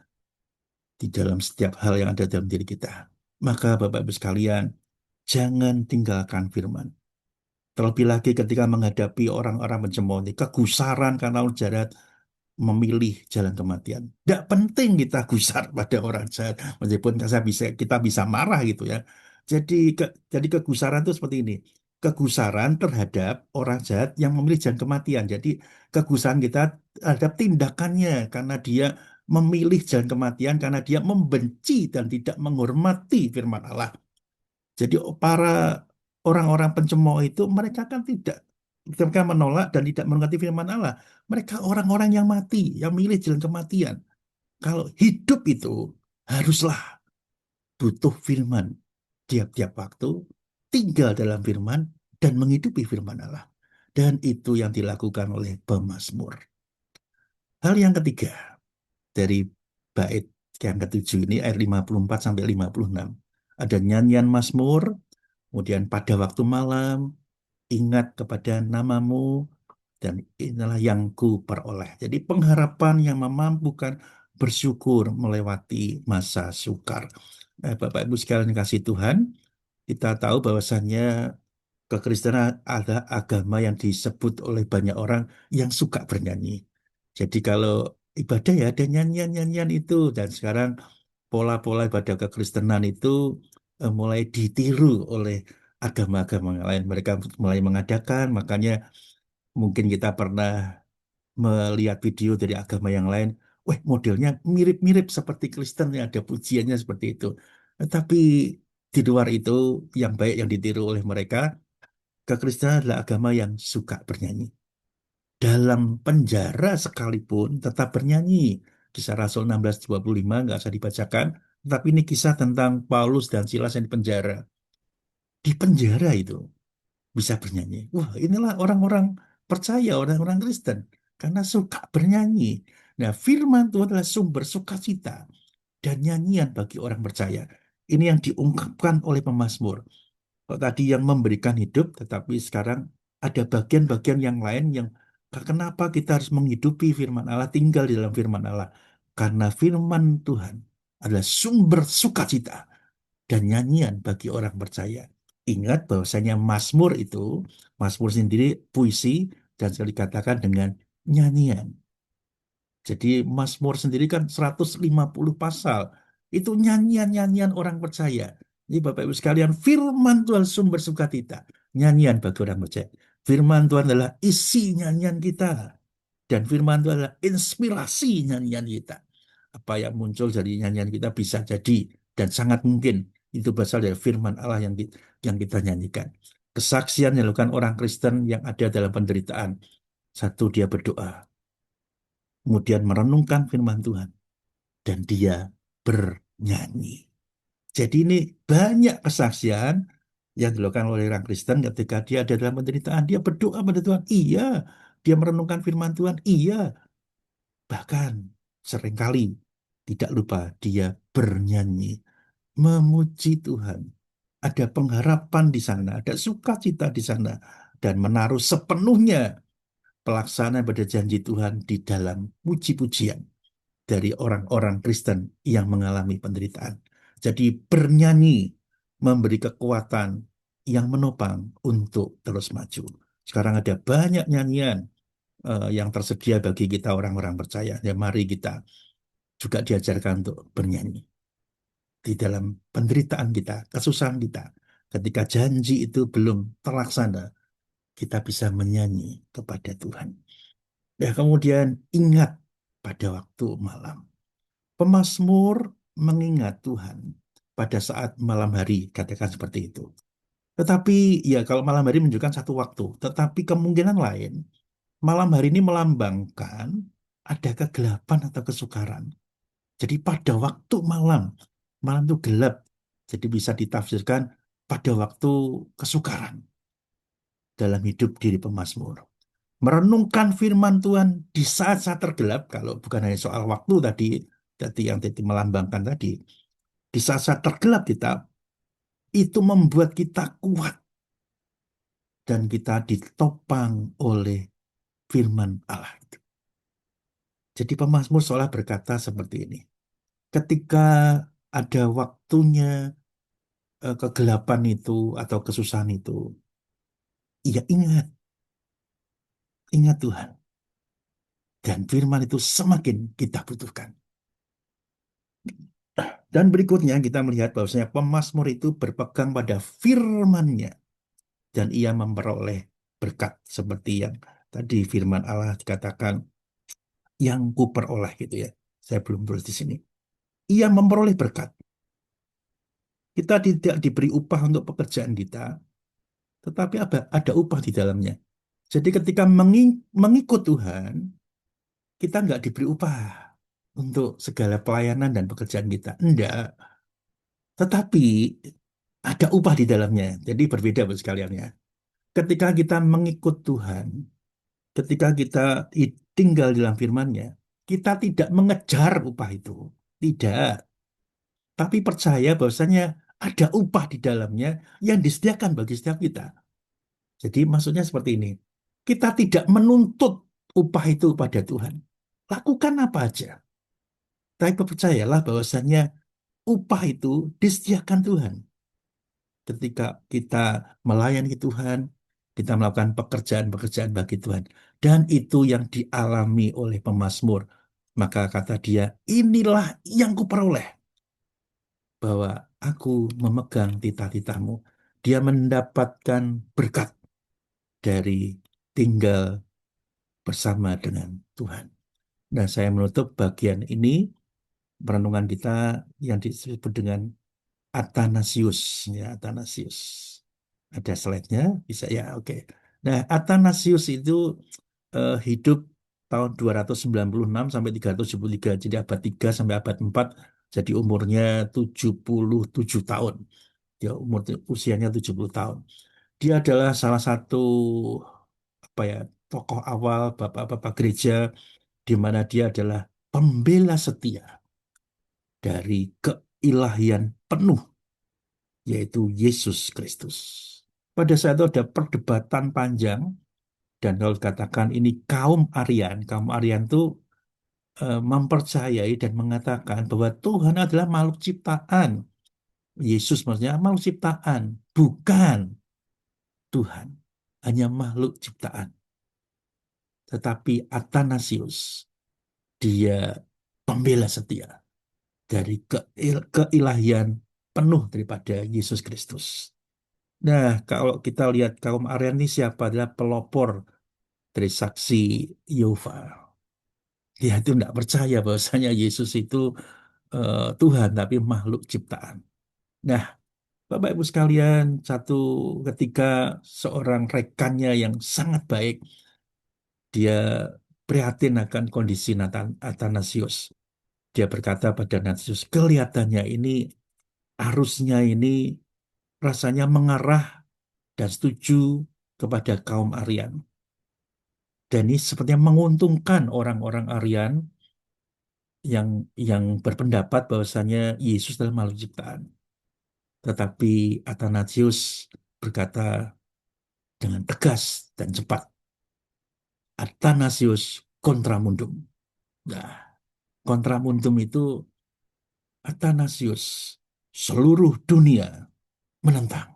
di dalam setiap hal yang ada dalam diri kita. Maka Bapak Ibu sekalian, jangan tinggalkan firman. Terlebih lagi ketika menghadapi orang-orang pencemooh, kegusaran karena jahat, memilih jalan kematian. Tidak penting kita gusar pada orang jahat, meskipun kita bisa marah gitu ya. Jadi kegusaran itu seperti ini. Kegusaran terhadap orang jahat yang memilih jalan kematian. Jadi kegusaran kita terhadap tindakannya karena dia memilih jalan kematian, karena dia membenci dan tidak menghormati firman Allah. Jadi para orang-orang pencemooh itu mereka kan tidak, mereka menolak dan tidak mengerti firman Allah. Mereka orang-orang yang mati, yang milih jalan kematian. Kalau hidup itu haruslah butuh firman tiap-tiap waktu, tinggal dalam firman dan menghidupi firman Allah. Dan itu yang dilakukan oleh pemazmur. Hal yang ketiga dari bait yang ketujuh ini ayat 54 sampai 56. Ada nyanyian mazmur, kemudian pada waktu malam, ingat kepada namamu, dan inilah yang ku peroleh. Jadi pengharapan yang memampukan bersyukur melewati masa sukar. Bapak Ibu sekalian kasih Tuhan, kita tahu bahwasannya kekristenan ada agama yang disebut oleh banyak orang yang suka bernyanyi. Jadi kalau ibadah ya ada nyanyian-nyanyian itu, dan sekarang pola-pola ibadah kekristenan itu mulai ditiru oleh agama-agama yang lain. Mereka mulai mengadakan, makanya mungkin kita pernah melihat video dari agama yang lain. Wah, modelnya mirip-mirip seperti Kristen, ya, ada pujiannya seperti itu. Tapi di luar itu, yang baik yang ditiru oleh mereka, kekristenan adalah agama yang suka bernyanyi. Dalam penjara sekalipun tetap bernyanyi. Kisah Rasul 16:25 nggak usah dibacakan, tapi ini kisah tentang Paulus dan Silas yang di penjara. Di penjara itu bisa bernyanyi. Wah, inilah orang-orang percaya, orang-orang Kristen. Karena suka bernyanyi. Nah, firman Tuhan adalah sumber sukacita dan nyanyian bagi orang percaya. Ini yang diungkapkan oleh pemazmur. Kalau tadi yang memberikan hidup, tetapi sekarang ada bagian-bagian yang lain yang kenapa kita harus menghidupi firman Allah, tinggal di dalam firman Allah. Karena firman Tuhan adalah sumber sukacita dan nyanyian bagi orang percaya. Ingat bahwasanya Mazmur sendiri puisi dan sekali dikatakan dengan nyanyian. Jadi Mazmur sendiri kan 150 pasal. Itu nyanyian-nyanyian orang percaya. Jadi Bapak Ibu sekalian, firman Tuhan sumber sukacita. Nyanyian bagi orang percaya. Firman Tuhan adalah isi nyanyian kita. Dan firman Tuhan adalah inspirasi nyanyian kita. Apa yang muncul dari nyanyian kita bisa jadi dan sangat mungkin itu berasal dari firman Allah yang kita nyanyikan. Kesaksian yang dilakukan orang Kristen yang ada dalam penderitaan. Satu, dia berdoa. Kemudian merenungkan firman Tuhan. Dan dia bernyanyi. Jadi ini banyak kesaksian yang dilakukan oleh orang Kristen ketika dia ada dalam penderitaan. Dia berdoa pada Tuhan. Iya. Dia merenungkan firman Tuhan. Iya. Bahkan seringkali tidak lupa dia bernyanyi. Memuji Tuhan. ada pengharapan di sana, ada sukacita di sana, dan menaruh sepenuhnya pelaksanaan pada janji Tuhan di dalam puji-pujian dari orang-orang Kristen yang mengalami penderitaan. Jadi bernyanyi memberi kekuatan yang menopang untuk terus maju. Sekarang ada banyak nyanyian yang tersedia bagi kita orang-orang percaya. Ya, mari kita juga diajarkan untuk bernyanyi di dalam penderitaan kita, kesusahan kita. Ketika janji itu belum terlaksana, kita bisa menyanyi kepada Tuhan. Ya, kemudian ingat pada waktu malam. Pemazmur mengingat Tuhan pada saat malam hari, katakan seperti itu. Tetapi ya kalau malam hari menunjukkan satu waktu, tetapi kemungkinan lain, malam hari ini melambangkan ada kegelapan atau kesukaran. Jadi pada waktu malam, malam itu gelap. Jadi bisa ditafsirkan pada waktu kesukaran dalam hidup diri pemazmur. Merenungkan firman Tuhan di saat-saat tergelap, kalau bukan hanya soal waktu tadi yang tadi melambangkan tadi, di saat-saat tergelap kita, itu membuat kita kuat dan kita ditopang oleh firman Allah. Jadi pemazmur seolah berkata seperti ini, ketika ada waktunya kegelapan itu atau kesusahan itu, ya ingat Tuhan. Dan firman itu semakin kita butuhkan. Dan berikutnya kita melihat bahwasanya pemazmur itu berpegang pada firman-Nya dan ia memperoleh berkat seperti yang tadi firman Allah dikatakan yang kuperoleh gitu ya. Saya belum terus di sini. Ia memperoleh berkat. Kita tidak diberi upah untuk pekerjaan kita, tetapi ada upah di dalamnya. Jadi ketika mengikut Tuhan, kita nggak diberi upah untuk segala pelayanan dan pekerjaan kita. Enggak. Tetapi ada upah di dalamnya. Jadi berbeda Bapak sekalian ya. Ketika kita mengikut Tuhan, ketika kita tinggal di dalam firman-Nya, kita tidak mengejar upah itu. Tidak. Tapi percaya bahwasanya ada upah di dalamnya yang disediakan bagi setiap kita. Jadi maksudnya seperti ini. Kita tidak menuntut upah itu pada Tuhan. Lakukan apa aja. Tapi percayalah bahwasanya upah itu disediakan Tuhan. Ketika kita melayani Tuhan, kita melakukan pekerjaan-pekerjaan bagi Tuhan. Dan itu yang dialami oleh pemazmur. Maka kata dia, inilah yang kuperoleh. Bahwa aku memegang titah-titahmu. Dia mendapatkan berkat dari tinggal bersama dengan Tuhan. Nah, saya menutup bagian ini, perenungan kita yang disebut dengan Athanasius. Ya, Athanasius. Ada slide-nya, bisa ya, oke. Nah, Athanasius itu hidup tahun 296 sampai 373, jadi abad 3 sampai abad 4, jadi umurnya 77 tahun. Dia usianya 70 tahun. Dia adalah salah satu apa ya, tokoh awal bapak-bapak gereja di mana dia adalah pembela setia dari keilahian penuh yaitu Yesus Kristus. Pada saat itu ada perdebatan panjang dan kalau dikatakan ini kaum Aryan itu mempercayai dan mengatakan bahwa Tuhan adalah makhluk ciptaan. Yesus maksudnya makhluk ciptaan, bukan Tuhan, hanya makhluk ciptaan. Tetapi Athanasius, dia pembela setia dari keilahian penuh daripada Yesus Kristus. Nah, kalau kita lihat kaum Aryan ini siapa adalah pelopor dari saksi Yehova. Dia itu tidak percaya bahwasanya Yesus itu Tuhan, tapi makhluk ciptaan. Nah, Bapak Ibu sekalian, satu ketika seorang rekannya yang sangat baik, dia prihatin akan kondisi Athanasius. Dia berkata pada Athanasius, kelihatannya ini arusnya ini rasanya mengarah dan setuju kepada kaum Aryan. Dan ini sepertinya menguntungkan orang-orang Aryan yang berpendapat bahwasanya Yesus adalah makhluk ciptaan. Tetapi Athanasius berkata dengan tegas dan cepat, Athanasius contra mundum. Nah, contra mundum itu Athanasius, seluruh dunia menentang.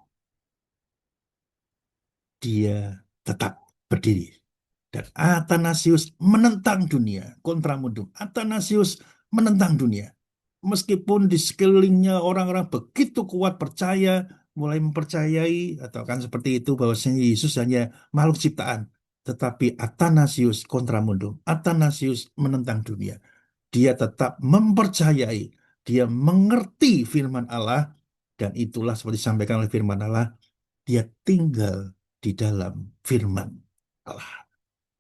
Dia tetap berdiri. Dan Athanasius menentang dunia, kontra mundum. Athanasius menentang dunia. Meskipun di sekelilingnya orang-orang begitu kuat percaya, mulai mempercayai, atau kan seperti itu, bahwasanya Yesus hanya makhluk ciptaan. Tetapi Athanasius kontra mundum. Athanasius menentang dunia. Dia tetap mempercayai, dia mengerti firman Allah, dan itulah seperti disampaikan oleh firman Allah, dia tinggal di dalam firman Allah.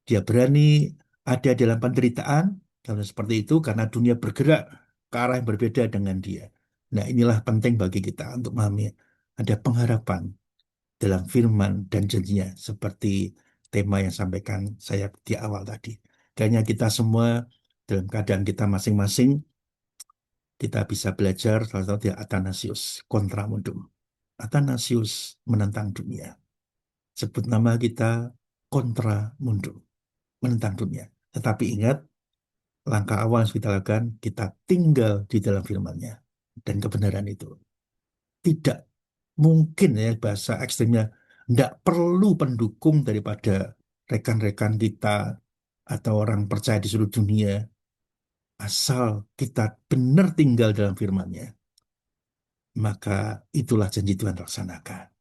Dia berani ada dalam penderitaan, kalau seperti itu, karena dunia bergerak ke arah yang berbeda dengan dia. Nah, inilah penting bagi kita untuk memahami ada pengharapan dalam firman dan janjinya, seperti tema yang sampaikan saya di awal tadi. Kayaknya kita semua dalam keadaan kita masing-masing, kita bisa belajar salah satu dari Athanasius contra mundum. Athanasius menentang dunia. Sebut nama kita kontra mundum, menentang dunia. Tetapi ingat, langkah awal yang kita lakukan, kita tinggal di dalam firman-Nya. Dan kebenaran itu. Tidak mungkin, ya bahasa ekstrimnya, tidak perlu pendukung daripada rekan-rekan kita atau orang percaya di seluruh dunia. Asal kita benar tinggal dalam firman-Nya, maka itulah janji Tuhan laksanakan.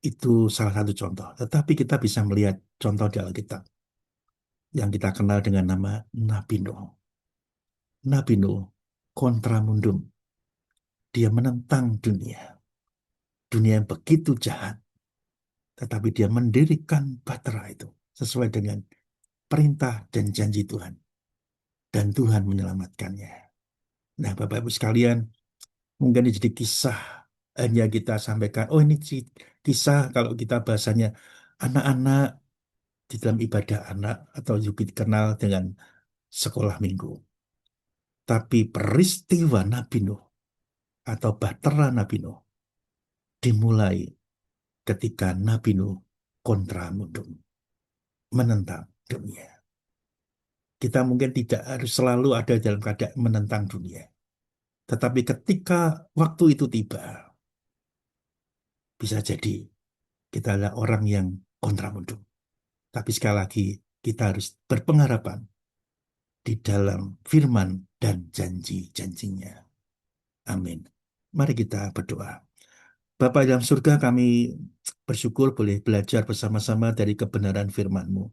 Itu salah satu contoh. Tetapi kita bisa melihat contoh di Alkitab yang kita kenal dengan nama Nabi Nuh. Nabi Nuh kontra mundum. Dia menentang dunia. Dunia yang begitu jahat. Tetapi dia mendirikan bahtera itu sesuai dengan perintah dan janji Tuhan. Dan Tuhan menyelamatkannya. Nah, Bapak Ibu sekalian, mungkin ini jadi kisah hanya kita sampaikan, oh ini kisah kalau kita bahasanya anak-anak di dalam ibadah anak atau juga dikenal dengan sekolah minggu. Tapi peristiwa Nabi Nuh atau bahtera Nabi Nuh dimulai ketika Nabi Nuh kontra mundum, menentang dunia. Kita mungkin tidak harus selalu ada dalam keadaan menentang dunia. Tetapi ketika waktu itu tiba, bisa jadi kita adalah orang yang kontra mundum. Tapi sekali lagi, kita harus berpengharapan di dalam firman dan janji-janjinya. Amin. Mari kita berdoa. Bapa dalam surga, kami bersyukur boleh belajar bersama-sama dari kebenaran firman-Mu.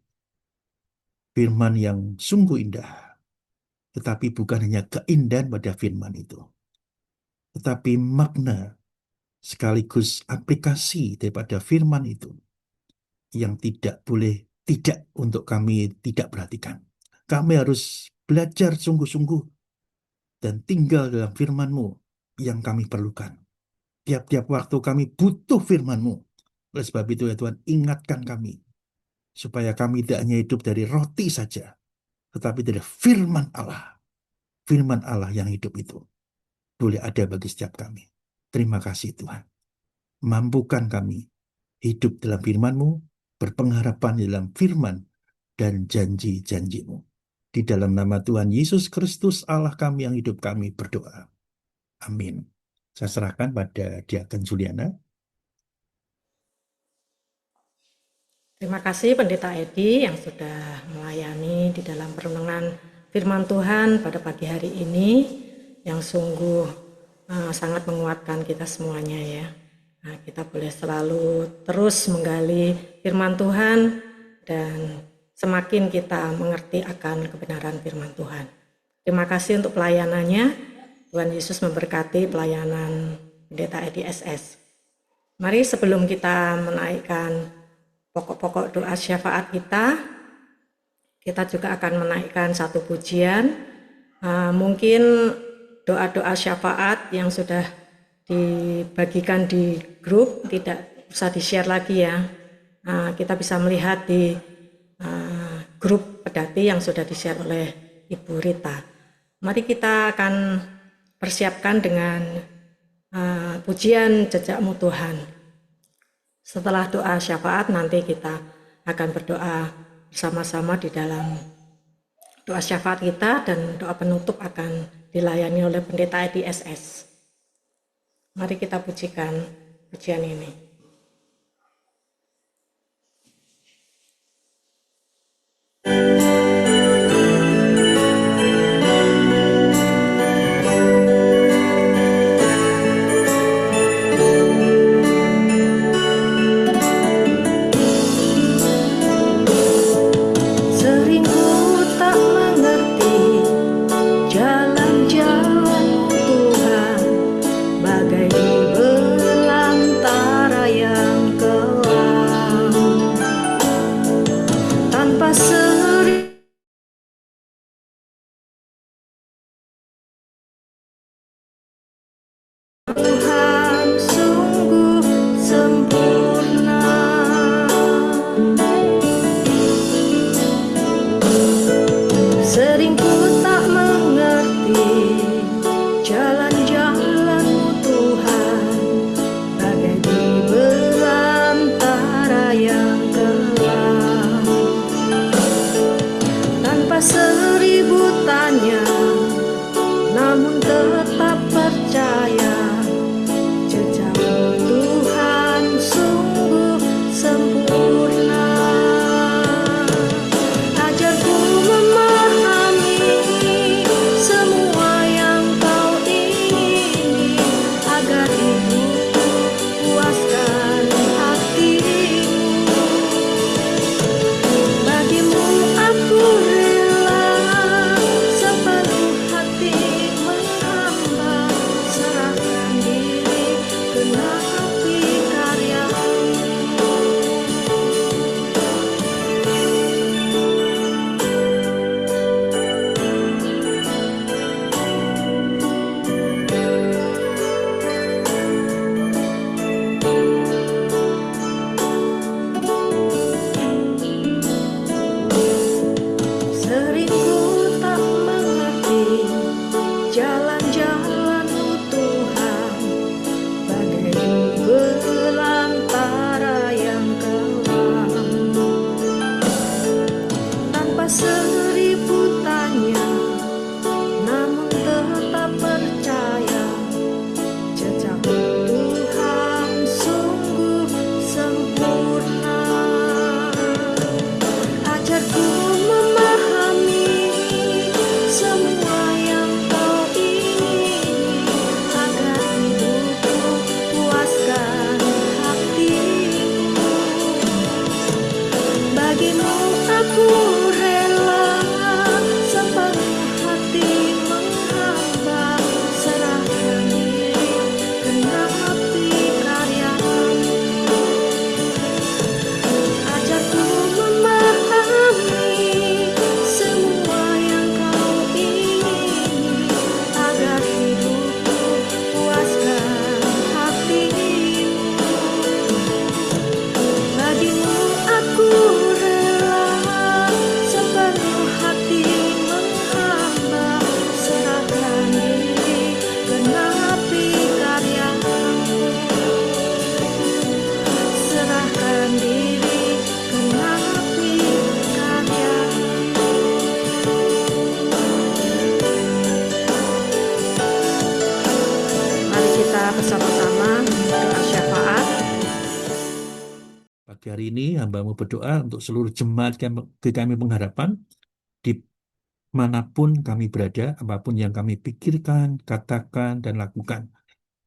Firman yang sungguh indah. Tetapi bukan hanya keindahan pada firman itu. Tetapi makna sekaligus aplikasi daripada firman itu yang tidak boleh tidak untuk kami tidak perhatikan. Kami harus belajar sungguh-sungguh dan tinggal dalam firman-Mu yang kami perlukan. Tiap-tiap waktu kami butuh firman-Mu. Oleh sebab itu ya Tuhan, ingatkan kami supaya kami tidak hanya hidup dari roti saja, tetapi dari firman Allah. Firman Allah yang hidup itu boleh ada bagi setiap kami. Terima kasih Tuhan. Mampukan kami hidup dalam firman-Mu, berpengharapan dalam firman dan janji-janji-Mu. Di dalam nama Tuhan Yesus Kristus Allah kami yang hidup kami berdoa. Amin. Saya serahkan pada Diaken Juliana. Terima kasih Pendeta Edi yang sudah melayani di dalam perenungan firman Tuhan pada pagi hari ini yang sungguh sangat menguatkan kita semuanya ya. Nah, kita boleh selalu terus menggali firman Tuhan dan semakin kita mengerti akan kebenaran firman Tuhan. Terima kasih untuk pelayanannya. Tuhan Yesus memberkati pelayanan Pendeta Edi SS. Mari sebelum kita menaikkan pokok-pokok doa syafaat kita juga akan menaikkan satu pujian. Mungkin doa-doa syafaat yang sudah dibagikan di grup tidak usah di-share lagi ya. Kita bisa melihat di grup pedati yang sudah di-share oleh Ibu Rita. Mari kita akan persiapkan dengan pujian jejakmu Tuhan. Setelah doa syafaat nanti kita akan berdoa bersama-sama di dalam doa syafaat kita, dan doa penutup akan dilayani oleh pendeta IDSS. Mari kita pujikan pujian ini. Sering ku tak mengerti jalan-jalan-Mu Tuhan, bagai di belantara yang kelam. Tanpa seri Tuhan sungguh sempurna. Sering ku tak mengerti jalan-jalan-Mu Tuhan, bagai di belantara yang kelam. Tanpa seribu tanya, namun tetap percaya, jejak-Mu Tuhan sungguh sempurna. Ajarku memahami semua yang Kau ingini, agar hidupku puaskan hatimu. Bagimu aku rela sepenuh hati menghamba, serahkan diri genapi karya-Mu. Sering ku tak mengerti jalan-jalan-Mu Tuhan, bagai di belantara yang kelam. Tanpa seribu tanya, namun tetap percaya, jejak-Mu Tuhan sungguh sempurna. Ajarku memahami semua yang Kau ingini, agar hidupku puaskan hatimu. Bagimu aku rela sepenuh hati menghamba, serahkan diri genapi karya-Mu. Ajarku memahami semua yang Kau ingini, agar hidupku puaskan hatimu. Bagimu aku rela sepenuh hati menghamba, serahkan diri genapi karya-Mu. Serahkan diri genapi karya-Mu. Mari kita bersama-sama doa syafaat. Pagi hari ini hamba-Mu berdoa untuk seluruh jemaat kami pengharapan, dimanapun kami berada, apapun yang kami pikirkan, katakan, dan lakukan.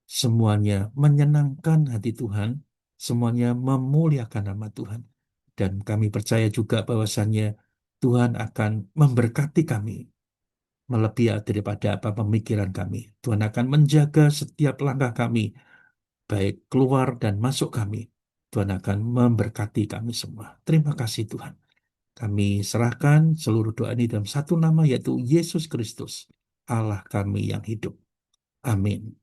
Semuanya menyenangkan hati Tuhan, semuanya memuliakan nama Tuhan. Dan kami percaya juga bahwasannya Tuhan akan memberkati kami, melebihi daripada apa pemikiran kami. Tuhan akan menjaga setiap langkah kami, baik keluar dan masuk kami. Tuhan akan memberkati kami semua. Terima kasih Tuhan. Kami serahkan seluruh doa ini dalam satu nama, yaitu Yesus Kristus, Allah kami yang hidup. Amin.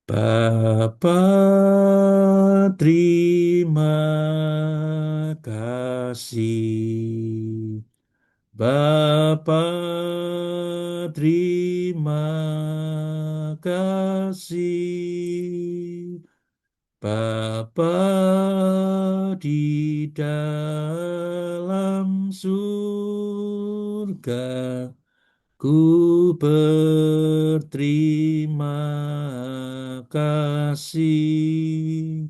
Bapa, terima kasih. Bapa, terima kasih. Bapa di dalam surga, ku berterima kasih